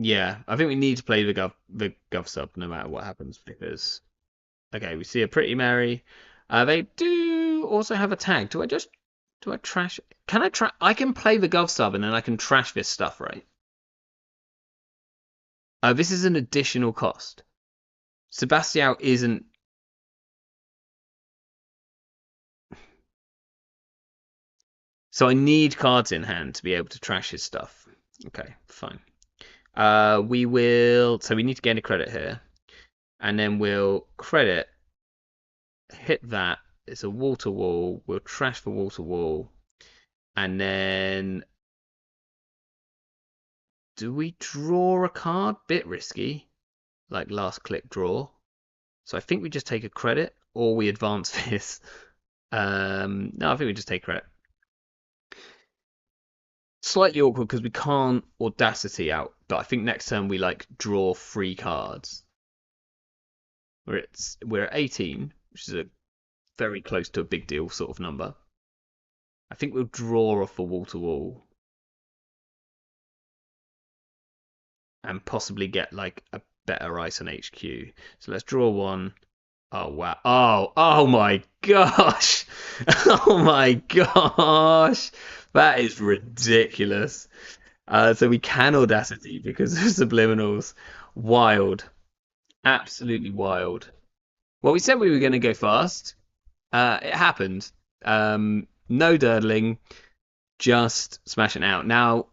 Speaker 1: Yeah, I think we need to play the gov sub no matter what happens because okay, we see a Pretty Mary. They do also have a tag. Do I trash? Can I trash? I can play the gov sub and then I can trash this stuff, right? This is an additional cost. Sebastião isn't. So I need cards in hand to be able to trash his stuff. Okay, fine. We will. So we need to gain a credit here, and then we'll credit. Hit that. It's a wall to wall. We'll trash the wall to wall, and then do we draw a card? Bit risky, like last click draw. So I think we just take a credit, or we advance this. No, I think we just take credit. Slightly awkward because we can't audacity out, but I think next turn we like draw 3 cards. We're at 18, which is a very close to a big deal sort of number. I think we'll draw off a wall to wall and possibly get like a better ice on HQ. So let's draw 1. Oh wow! Oh my gosh! Oh my gosh! That is ridiculous. So we can audacity because of subliminals. Wild, absolutely wild. Well, we said we were going to go fast. It happened. No durdling, just smashing out. Now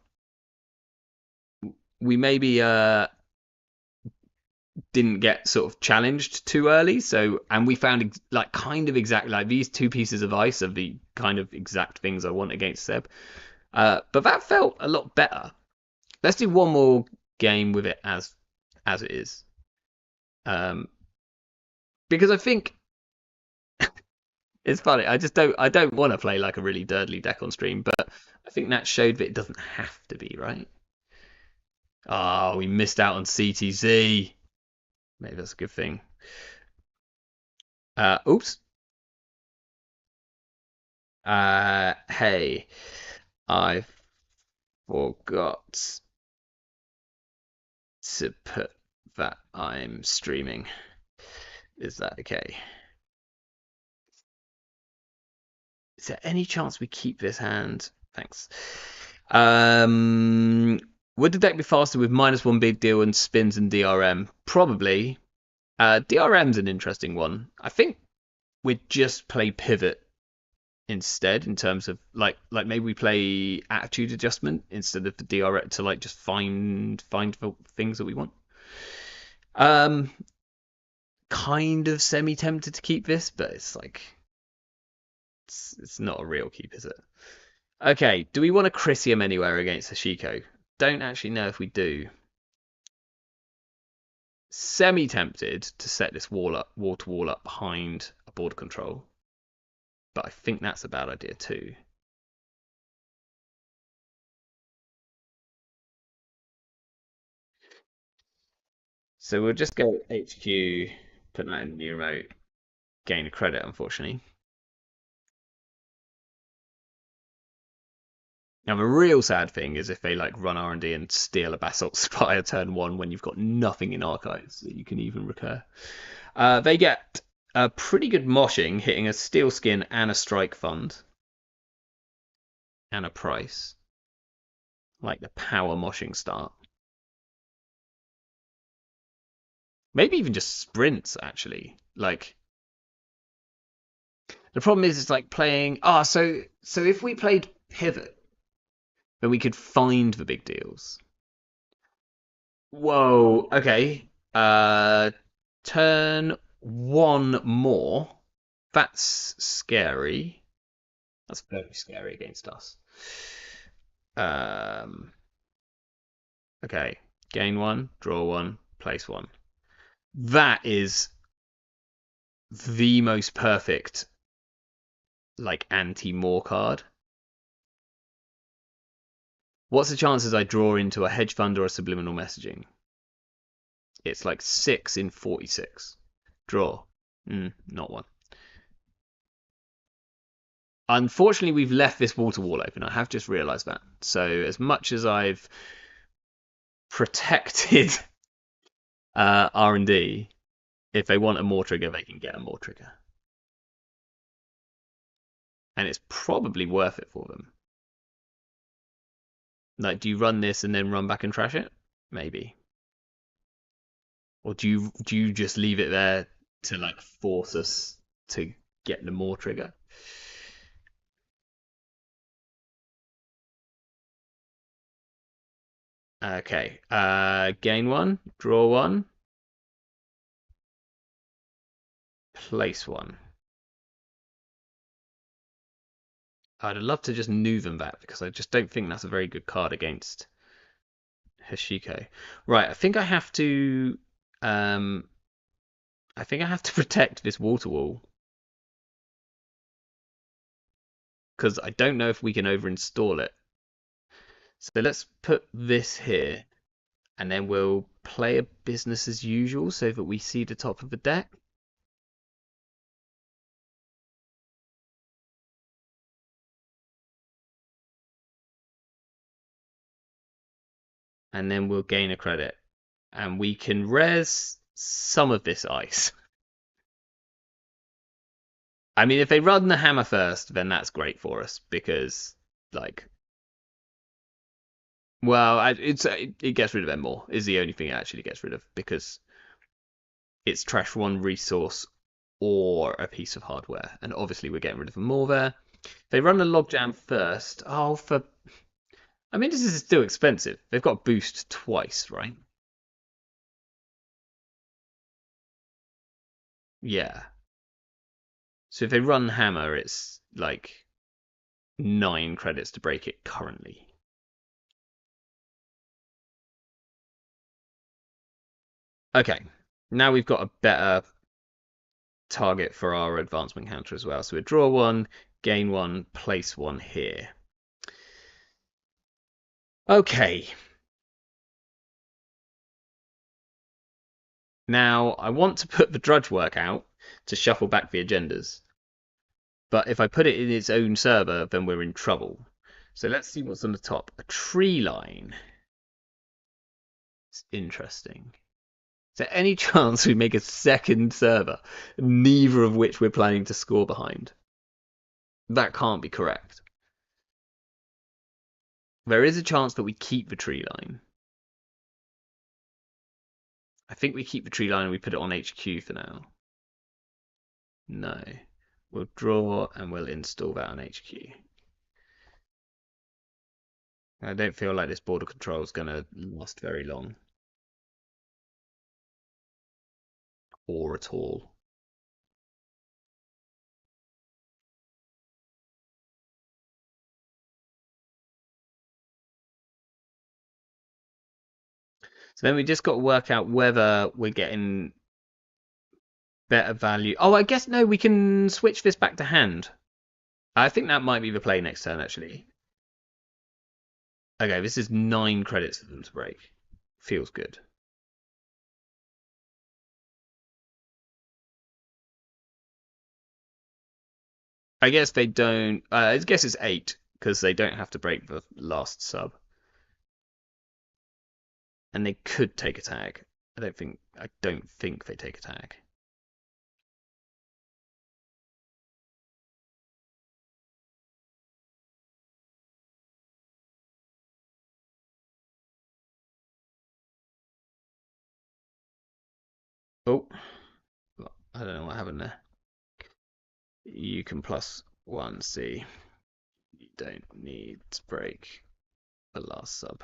Speaker 1: we maybe didn't get sort of challenged too early. So, and we found like kind of exactly like these two pieces of ice are the kind of exact things I want against Seb. But that felt a lot better. Let's do one more game with it as it is, because I think it's funny. I don't want to play like a really dirtly deck on stream, but I think that showed that it doesn't have to be, right? Oh, we missed out on CTZ. Maybe that's a good thing. Oops. Hey, I forgot to put that I'm streaming. Is that okay? Is there any chance we keep this hand? Thanks. Would the deck be faster with -1 big deal and spins and DRM? Probably. DRM's an interesting one. I think we'd just play pivot instead in terms of like maybe we play attitude adjustment instead of the DRM to like just find things that we want. Um, kind of semi tempted to keep this, but it's like it's not a real keep, is it? Okay, do we want to Chrysium anywhere against Hoshiko? Don't actually know if we do. Semi tempted to set this wall to wall up behind a border control, but I think that's a bad idea too. So we'll just go HQ, put that in the remote, gain a credit, unfortunately. Now the real sad thing is if they like run R&D and steal a Basalt Spire turn 1 when you've got nothing in archives that you can even recur. They get a pretty good moshing, hitting a steel skin and a strike fund. And a price. Like the power moshing start. Maybe even just sprints, actually. Like the problem is it's like playing so if we played pivot, then we could find the big deals. Whoa, okay. Turn 1 more. That's scary. That's very scary against us. Um, okay. Gain 1, draw 1, place 1. That is the most perfect, like, anti-Moor card. What's the chances I draw into a hedge fund or a subliminal messaging? It's like 6 in 46. Draw. Not one. Unfortunately, we've left this wall to wall open. I have just realised that. So as much as I've protected R&D, if they want a Moor trigger, they can get a Moor trigger. And it's probably worth it for them. Like, do you run this and then run back and trash it? Maybe. Or do you just leave it there to like force us to get the Moor trigger? Okay. Gain 1, draw 1, place 1. I'd love to just Nuvem that because I just don't think that's a very good card against Hoshiko. Right, I think I have to protect this wall to wall because I don't know if we can overinstall it. So let's put this here and then we'll play a business as usual so that we see the top of the deck. And then we'll gain a credit. And we can res some of this ice. I mean, if they run the hammer first, then that's great for us because, like, well, it gets rid of them more. Is the only thing it actually gets rid of because it's trash 1 resource or a piece of hardware, and obviously we're getting rid of them more there. If they run the logjam first, I mean, this is still expensive. They've got boost twice, right? Yeah. So if they run hammer, it's like 9 credits to break it currently. Okay, now we've got a better target for our advancement counter as well. So we draw 1, gain 1, place 1 here. Okay. Now I want to put the drudge work out to shuffle back the agendas. But if I put it in its own server, then we're in trouble. So let's see what's on the top. A tree line. It's interesting. Is there any chance we make a second server, neither of which we're planning to score behind? That can't be correct. There is a chance that we keep the tree line. I think we keep the tree line and we put it on HQ for now. No. We'll draw and we'll install that on HQ. I don't feel like this border control is going to last very long. Or at all. So then we just got to work out whether we're getting better value. Oh, I guess no, we can switch this back to hand. I think that might be the play next turn, actually. Okay, this is 9 credits for them to break. Feels good. I guess they don't. I guess it's 8 because they don't have to break the last sub, and they could take a tag. I don't think. I don't think they take a tag. Oh, I don't know what happened there. You can +1 C. You don't need to break the last sub.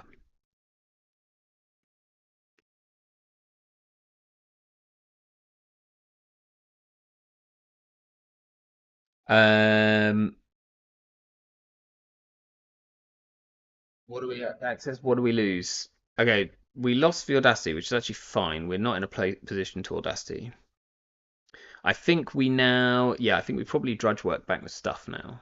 Speaker 1: What do we access? What do we lose? Okay, we lost the Audacity, which is actually fine. We're not in a position to Audacity. I think we now, yeah, I think we probably drudge work back with stuff now.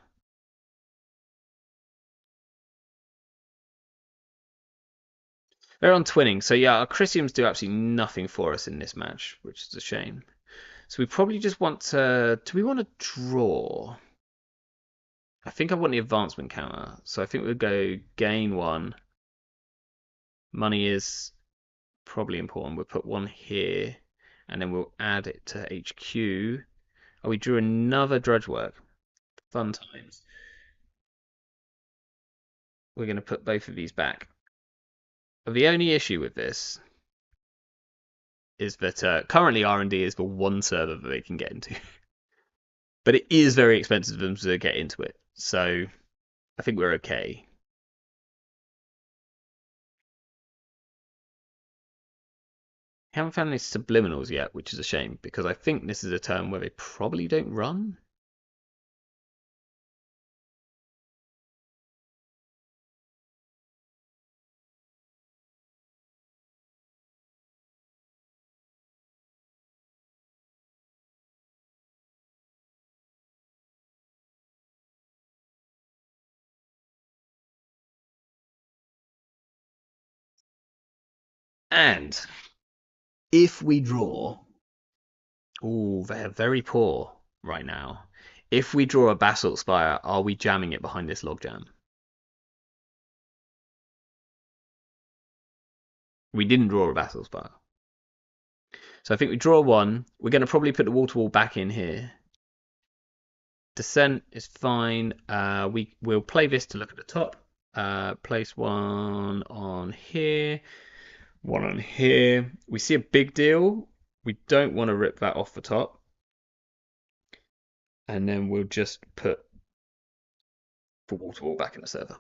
Speaker 1: They're on twinning, so yeah, our Chrysiums do absolutely nothing for us in this match, which is a shame. So we probably just want to, do we want to draw? I think I want the advancement counter, so I think we'll go gain 1. Money is probably important. We'll put 1 here, and then we'll add it to HQ. Oh, we drew another drudge work. Fun times. We're going to put both of these back. The only issue with this is that currently R&D is the one server that they can get into. But it is very expensive for them to get into it. So I think we're okay. Haven't found any subliminals yet, which is a shame, because I think this is a turn where they probably don't run. And if we draw, oh, they're very poor right now. If we draw a Basalt Spire, are we jamming it behind this logjam? We didn't draw a Basalt Spire. So I think we draw 1. We're going to probably put the wall-to-wall back in here. Descent is fine. We'll play this to look at the top. Place 1 on here. 1 on here. We see a big deal. We don't want to rip that off the top. And then we'll just put the wall-to-wall back in the server.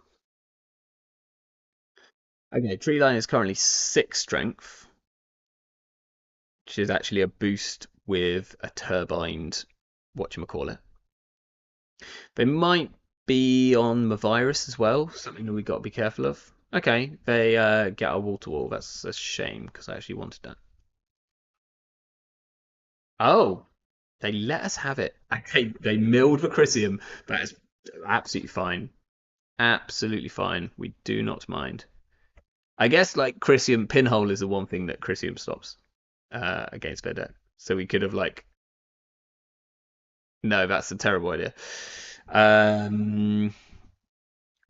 Speaker 1: Okay, tree line is currently 6 strength, which is actually a boost with a turbined whatchamacallit. They might be on Mavirus as well, something that we got to be careful of. Okay, they get our wall to wall. That's a shame because I actually wanted that. Oh, they let us have it. Okay, they milled the Crisium. That is absolutely fine. Absolutely fine. We do not mind. I guess like Crisium pinhole is the one thing that Crisium stops against their deck. So we could have like no, that's a terrible idea.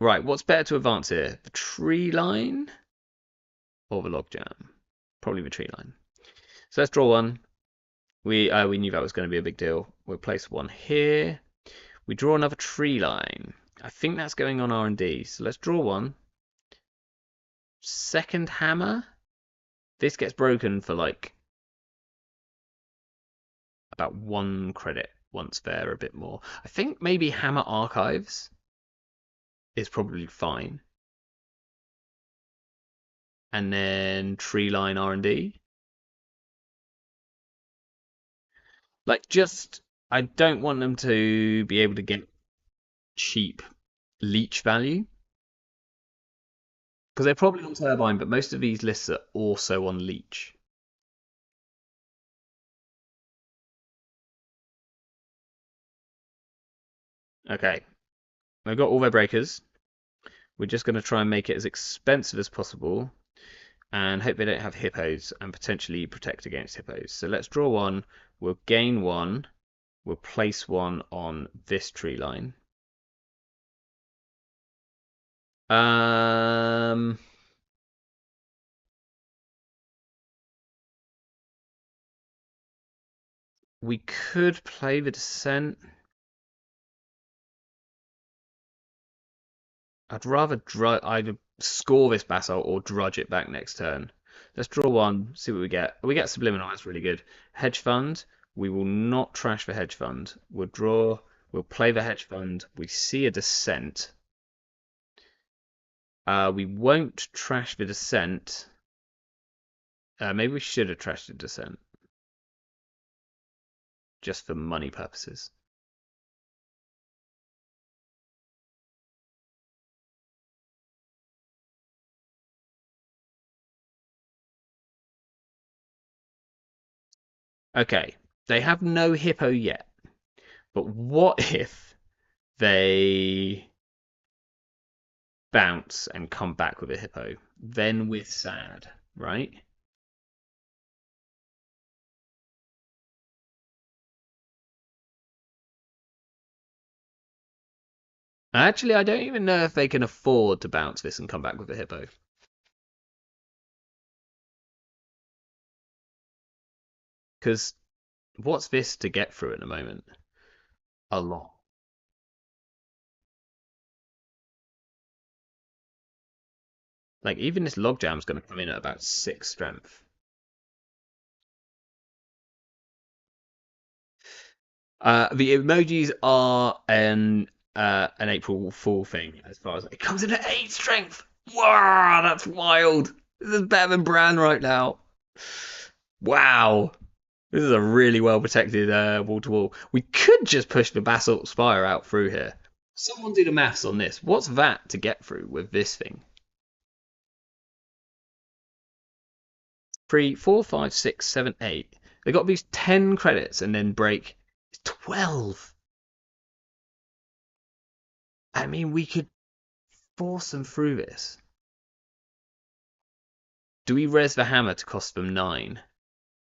Speaker 1: Right, what's better to advance here? The tree line or the logjam? Probably the tree line. So let's draw one. We knew that was going to be a big deal. We'll place one here. We draw another tree line. I think that's going on R&D. So let's draw one. Second hammer. This gets broken for like about 1 credit once they're a bit more. I think maybe hammer archives is probably fine. And then tree line R&D. Like just I don't want them to be able to get cheap leech value. Because they're probably on turbine, but most of these lists are also on leech. Okay. They've got all their breakers. We're just going to try and make it as expensive as possible and hope they don't have hippos and potentially protect against hippos. So let's draw one. We'll gain one. We'll place one on this tree line. We could play the descent. I'd rather either score this basalt or drudge it back next turn. Let's draw one, see what we get. We get subliminal, that's really good. Hedge fund, we will not trash the hedge fund. We'll draw, we'll play the hedge fund. We see a descent. We won't trash the descent. Maybe we should have trashed the descent. Just for money purposes. Okay, they have no hippo yet. But what if they bounce and come back with a hippo? Then we're sad, right? Actually, I don't even know if they can afford to bounce this and come back with a hippo. Because what's this to get through at the moment? A lot. Like, even this logjam's going to come in at about 6 strength. The emojis are an April Fool thing, as far as it comes in at 8 strength. Wow, that's wild. This is better than Bran right now. Wow. This is a really well protected wall to wall. We could just push the Basalt Spire out through here. Someone do the maths on this. What's that to get through with this thing? 3, 4, 5, 6, 7, 8. They got these 10 credits and then break 12. I mean, we could force them through this. Do we res the hammer to cost them 9?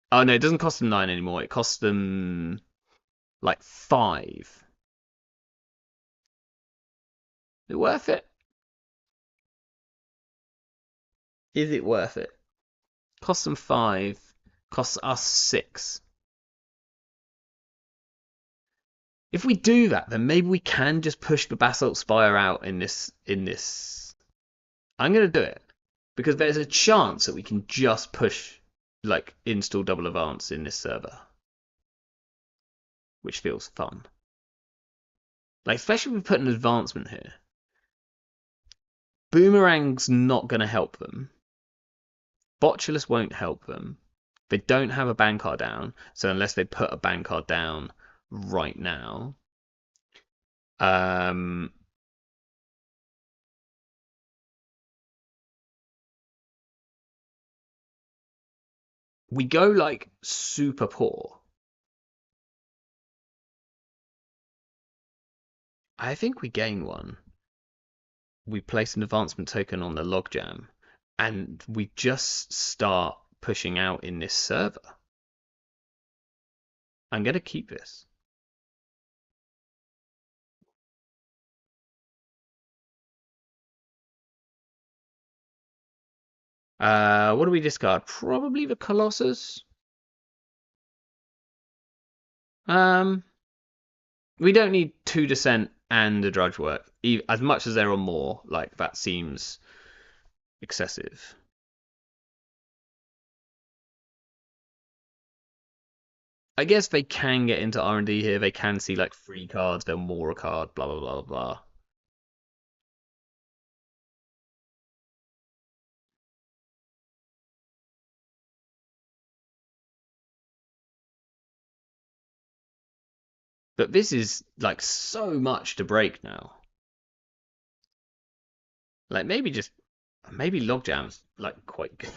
Speaker 1: Oh no, it doesn't cost them 9 anymore. It costs them like 5. Is it worth it? Is it worth it? Costs them 5. Costs us 6. If we do that, then maybe we can just push the Basalt Spire out in this. I'm gonna do it because there's a chance that we can just push, like, install double advance in this server, which feels fun. Like, especially if we put an advancement here. Boomerang's not gonna help them. Botulus won't help them. They don't have a Bankar down, so unless they put a Bankar down right now, um, we go like super poor. I think we gain one. We place an advancement token on the logjam, and we just start pushing out in this server. I'm gonna keep this. What do we discard? Probably the Colossus. Um, we don't need 2 Descent and a Drudge Work. As much as there are more, like that seems excessive. I guess they can get into R&D here. They can see like free cards, they're more a card, blah blah blah blah. But this is like so much to break now. Like maybe Logjam's like quite good.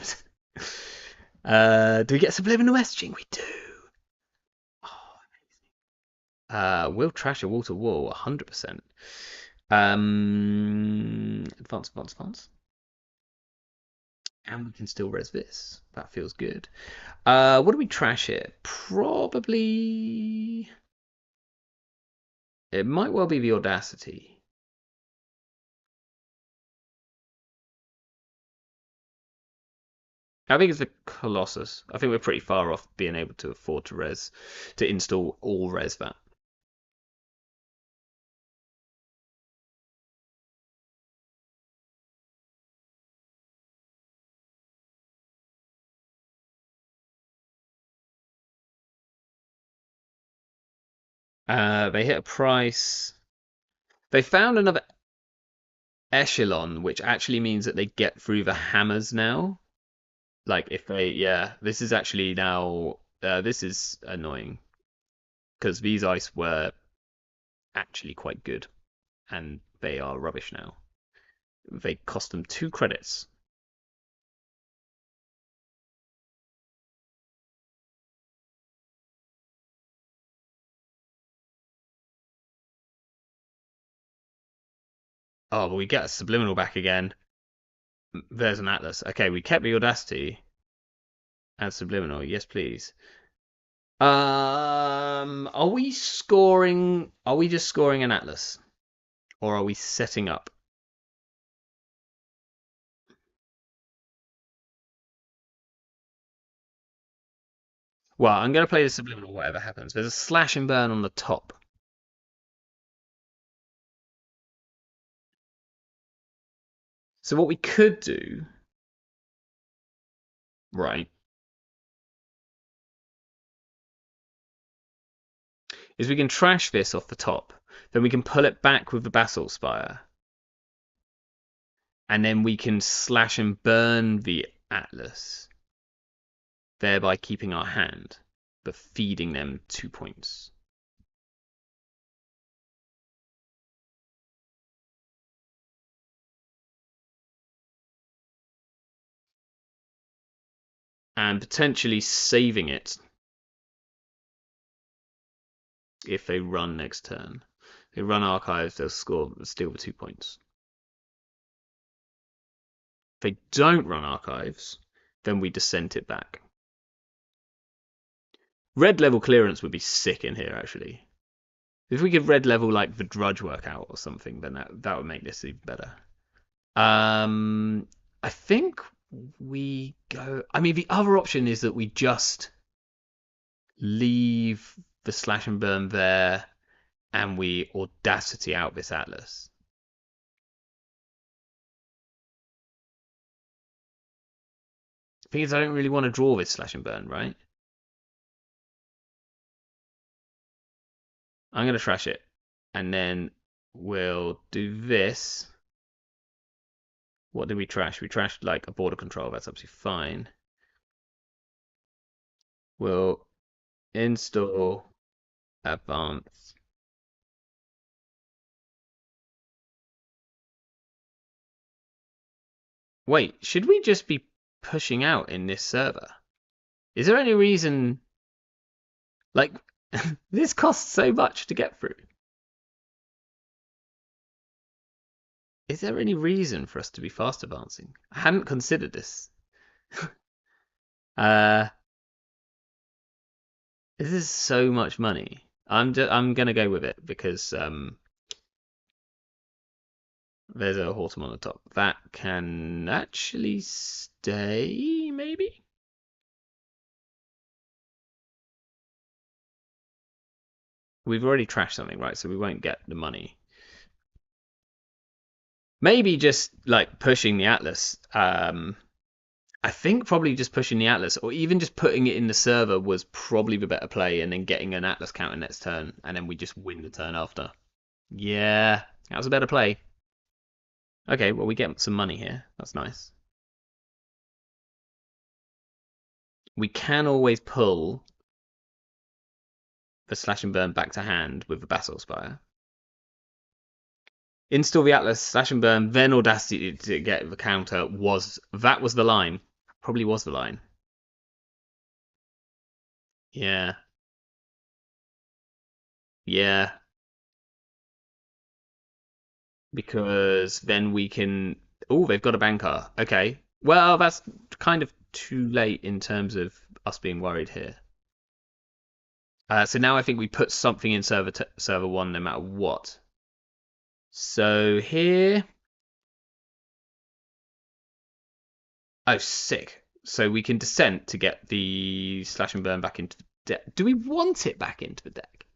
Speaker 1: Do we get Subliminal Messaging? We do. Oh, we'll trash a wall to wall 100%. Advance. And we can still res this. That feels good. What do we trash here? Probably. It might well be the Audacity. I think it's the Colossus. I think we're pretty far off being able to afford to install all res that. They hit a price. They found another echelon, which actually means that they get through the hammers now. Like if yeah, this is actually now. This is annoying because these ice were actually quite good, and they are rubbish now. They cost them 2 credits. Oh, but we get a subliminal back again. There's an Atlas. Okay, we kept the Audacity and subliminal. Yes, please. Are we scoring? Are we just scoring an Atlas, or are we setting up? Well, I'm going to play the subliminal. Whatever happens, there's a slash and burn on the top. So what we could do, right, is we can trash this off the top. Then we can pull it back with the Basalt Spire. And then we can slash and burn the Atlas, thereby keeping our hand, but feeding them 2 points. And potentially saving it if they run next turn. If they run archives, they'll steal the 2 points. If they don't run archives, then we descent it back. Red level clearance would be sick in here, actually. If we could red level like the Drudge Workout or something, then that would make this even better. I think we go. I mean, the other option is that we just leave the slash and burn there, and we Audacity out this Atlas. Because I don't really want to draw this slash and burn, right? I'm going to trash it. And then we'll do this. What did we trash? We trashed like a border control. That's absolutely fine. We'll install advanced. Wait, should we just be pushing out in this server? Is there any reason, like, this costs so much to get through? Is there any reason for us to be fast advancing? I hadn't considered this. uh, this is so much money. I'm gonna go with it because there's a Hortum on the top. That can actually stay, maybe? We've already trashed something, right? So we won't get the money. Maybe just like pushing the Atlas. I think probably just pushing the Atlas, or even just putting it in the server, was probably the better play, and then getting an Atlas counter next turn, and then we just win the turn after. Yeah, that was a better play. Okay, well, we get some money here. That's nice. We can always pull the Slash and Burn back to hand with the Basalt Spire. Install the Atlas, Slash and Burn, then Audacity to get the counter. That was the line. Probably was the line. Yeah. Yeah. Because then we can. Oh, they've got a banker. Okay. Well, that's kind of too late in terms of us being worried here. So now I think we put something in server one no matter what. So here. Oh, sick. So we can descent to get the Slash and Burn back into the deck. Do we want it back into the deck?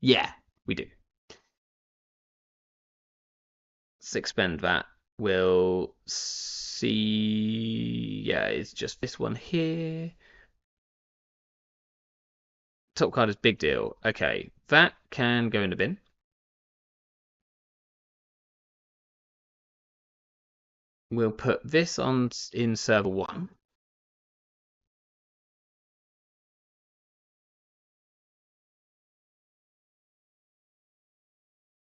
Speaker 1: Yeah, we do. Let's expend that. We'll see. Yeah, it's just this one here. Top card is big deal. Okay, that can go in the bin. We'll put this on in server one.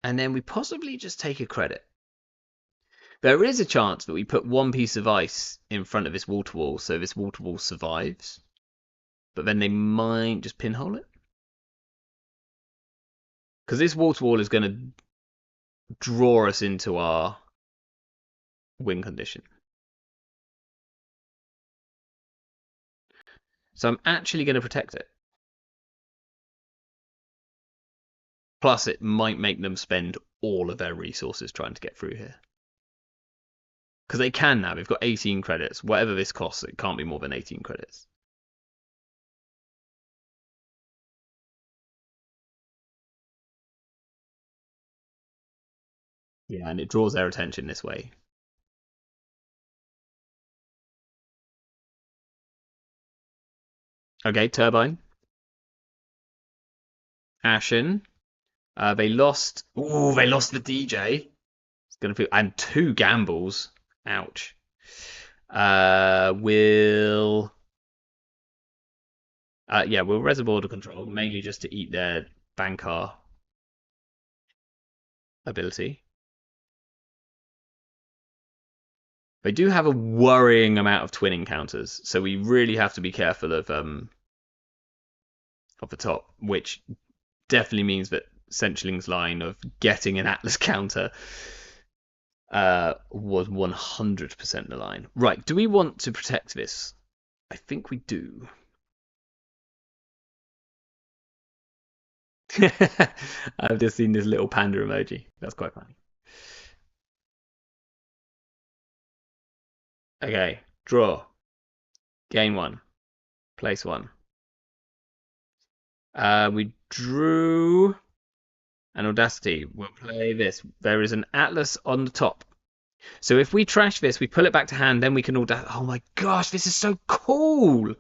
Speaker 1: And then we possibly just take a credit. There is a chance that we put one piece of ice in front of this wall-to-wall, so this wall-to-wall survives. But then they might just pinhole it. Because this wall-to-wall is going to draw us into our win condition. So I'm actually going to protect it. Plus, it might make them spend all of their resources trying to get through here. Because they can now. They've got 18 credits. Whatever this costs, it can't be more than 18 credits. Yeah, and it draws their attention this way. Okay, Turbine. Ashen. They lost. Ooh, they lost the DJ. It's gonna feel, and two gambles. Ouch. Will. Yeah, we'll reservoir the control mainly just to eat their Bankar ability. They do have a worrying amount of twin encounters, so we really have to be careful of the top, which definitely means that Centraling's line of getting an Atlas counter was 100% the line. Right, do we want to protect this? I think we do. I've just seen this little panda emoji. That's quite funny. Okay, draw. Gain one. Place one. We drew an Audacity. We'll play this. There is an Atlas on the top. So if we trash this, we pull it back to hand, then we can Audacity. Oh my gosh, this is so cool!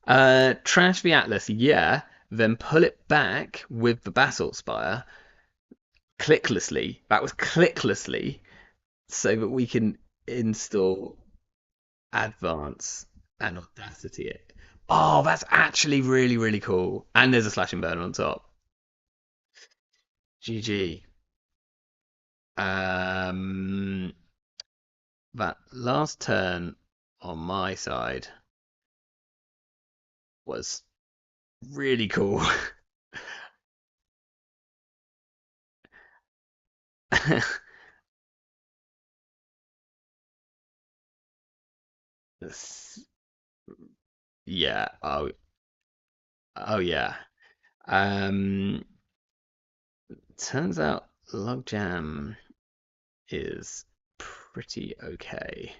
Speaker 1: Trash the Atlas, yeah. Then pull it back with the Basalt Spire clicklessly. That was clicklessly, so that we can install Advance and Audacity it. Oh, that's actually really, really cool. And there's a slash and burn on top. GG. Um, that last turn on my side was really cool. Yeah. Oh yeah. Um, turns out Logjam is pretty okay.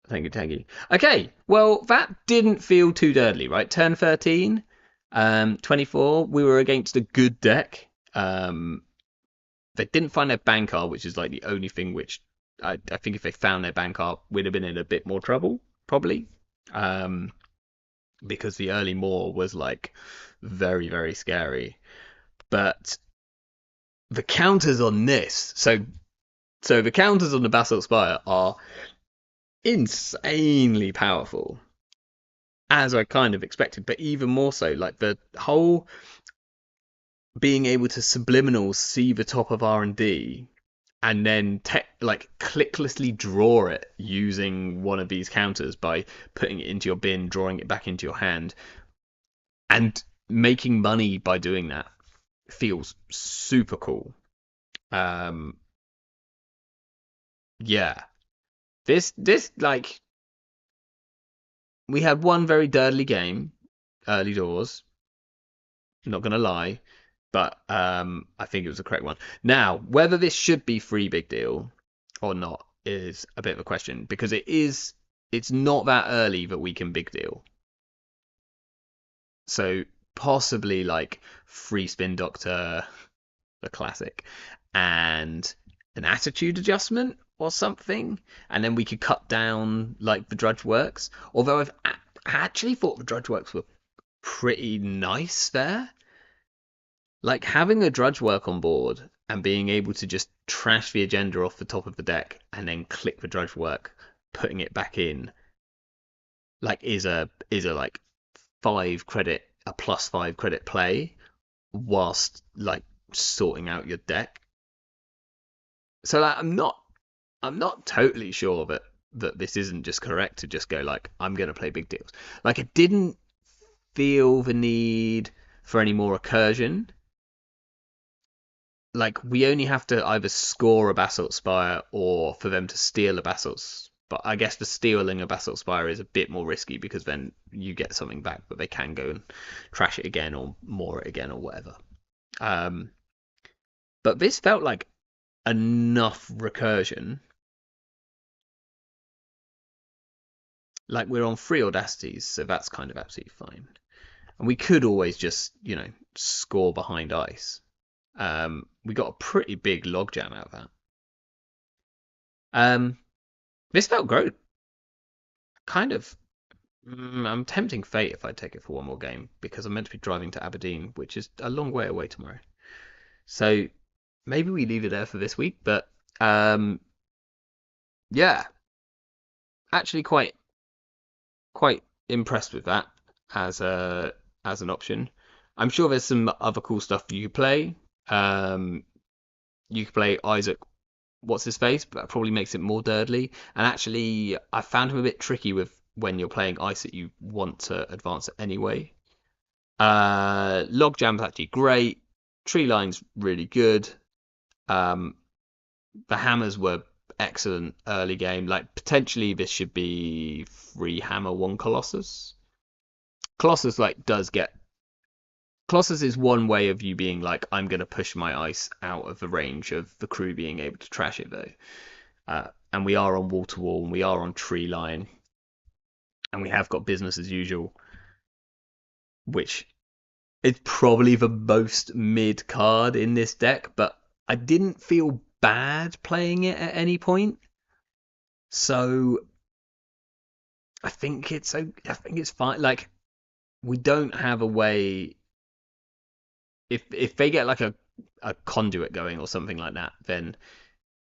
Speaker 1: Thank you, thank you. Okay, well, that didn't feel too deadly, right? Turn 13, 24, we were against a good deck. They didn't find their Bankar, which is like the only thing which I think if they found their Bankar, we'd have been in a bit more trouble, probably. Um, because the early Moor was like very, very scary. But the counters on this, so the counters on the Basalt Spire are insanely powerful, as I kind of expected, but even more so, like the whole being able to subliminal see the top of R&D and then like clicklessly draw it using one of these counters by putting it into your bin, drawing it back into your hand, and making money by doing that feels super cool. Um, yeah, this like we had one very dirty game early doors. Not gonna lie, but I think it was the correct one. Now, whether this should be free big deal or not is a bit of a question because it is. It's not that early that we can big deal. So possibly like free spin doctor, the classic, and an attitude adjustment or something, and then we could cut down like the drudge works. Although I actually thought the drudge works were pretty nice there. Like having a drudge work on board and being able to just trash the agenda off the top of the deck and then click the drudge work, putting it back in, like is a like 5 credit, a +5 credit play whilst like sorting out your deck. So like, I'm not totally sure that this isn't just correct to just go like I'm gonna play big deals. Like I didn't feel the need for any more recursion. Like we only have to either score a Basalt Spire or for them to steal a Basalt. But I guess the stealing a Basalt Spire is a bit more risky because then you get something back, but they can go and trash it again or more it again or whatever. Um, but this felt like enough recursion. Like we're on 3 audacities, so that's kind of absolutely fine. And we could always just, score behind ice. We got a pretty big logjam out of that. Um, this felt great. Kind of. I'm tempting fate if I take it for one more game because I'm meant to be driving to Aberdeen, which is a long way away tomorrow. So maybe we leave it there for this week. But um, yeah, actually quite impressed with that as a as an option. I'm sure there's some other cool stuff you could play. Um, you could play Isaac. What's his face? But that probably makes it more dirtly. And actually, I found him a bit tricky with when you're playing ice that you want to advance it anyway. Logjam's actually great. Tree line's really good. Um, the hammers were excellent early game. Like potentially this should be 3 hammer 1 Colossus. Colossus like does get Colossus is one way of you being like, I'm going to push my ice out of the range of the crew being able to trash it, though. And we are on wall to wall, and we are on tree line, and we have got business as usual, which is probably the most mid card in this deck, but I didn't feel bad playing it at any point. So I think it's fine. Like we don't have a way if they get like a conduit going or something like that, then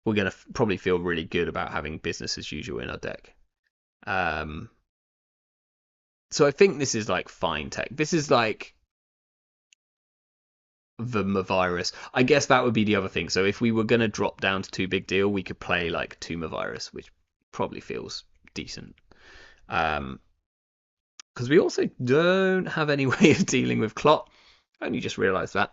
Speaker 1: we're going to probably feel really good about having business as usual in our deck. So I think this is like fine tech. This is like the Virus. I guess that would be the other thing. So if we were going to drop down to 2 big deal, we could play like 2 Virus, which probably feels decent. Because we also don't have any way of dealing with Clot. I only just realised that.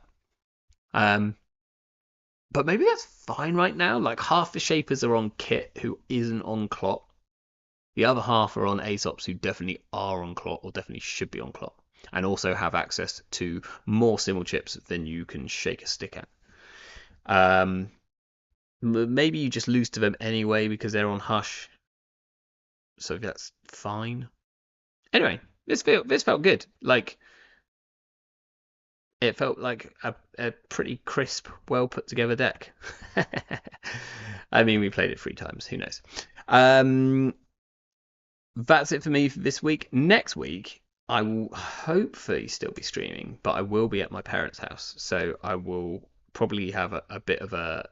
Speaker 1: But maybe that's fine right now. Like half the Shapers are on Kit who isn't on Clot. The other half are on Aesops who definitely are on Clot or definitely should be on Clot. And also have access to more Simmel chips than you can shake a stick at. Maybe you just lose to them anyway because they're on Hush. So that's fine. Anyway, this felt good. Like it felt like a pretty crisp, well put together deck. I mean, we played it 3 times. Who knows? That's it for me for this week. Next week, I will hopefully still be streaming, but I will be at my parents' house. So I will probably have a bit of a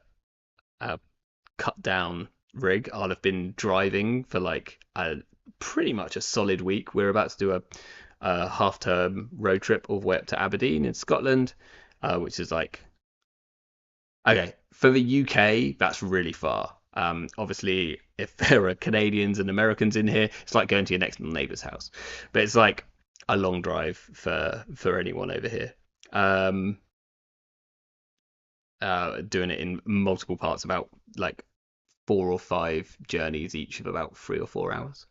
Speaker 1: cut down rig. I'll have been driving for like pretty much a solid week. We're about to do a half-term road trip all the way up to Aberdeen in Scotland, which is like, okay, for the UK, that's really far. Obviously, if there are Canadians and Americans in here, it's like going to your next neighbour's house. But it's like a long drive for anyone over here. Doing it in multiple parts, about like 4 or 5 journeys each of about 3 or 4 hours.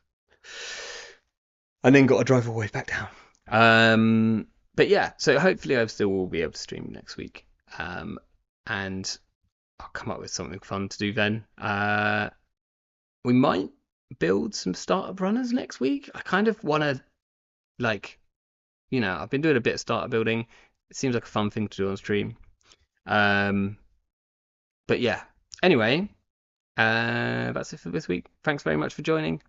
Speaker 1: And then got to drive all the way back down. But yeah, so hopefully I still will be able to stream next week. And I'll come up with something fun to do then. We might build some startup runners next week. I kind of want to, like, I've been doing a bit of startup building. It seems like a fun thing to do on stream. But yeah, anyway, that's it for this week. Thanks very much for joining.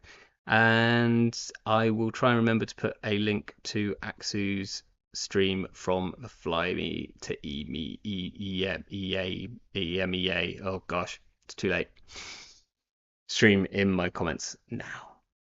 Speaker 1: And I will try and remember to put a link to Aksu's stream from the Fly Me to EMEA. Oh gosh, it's too late. Stream in my comments now.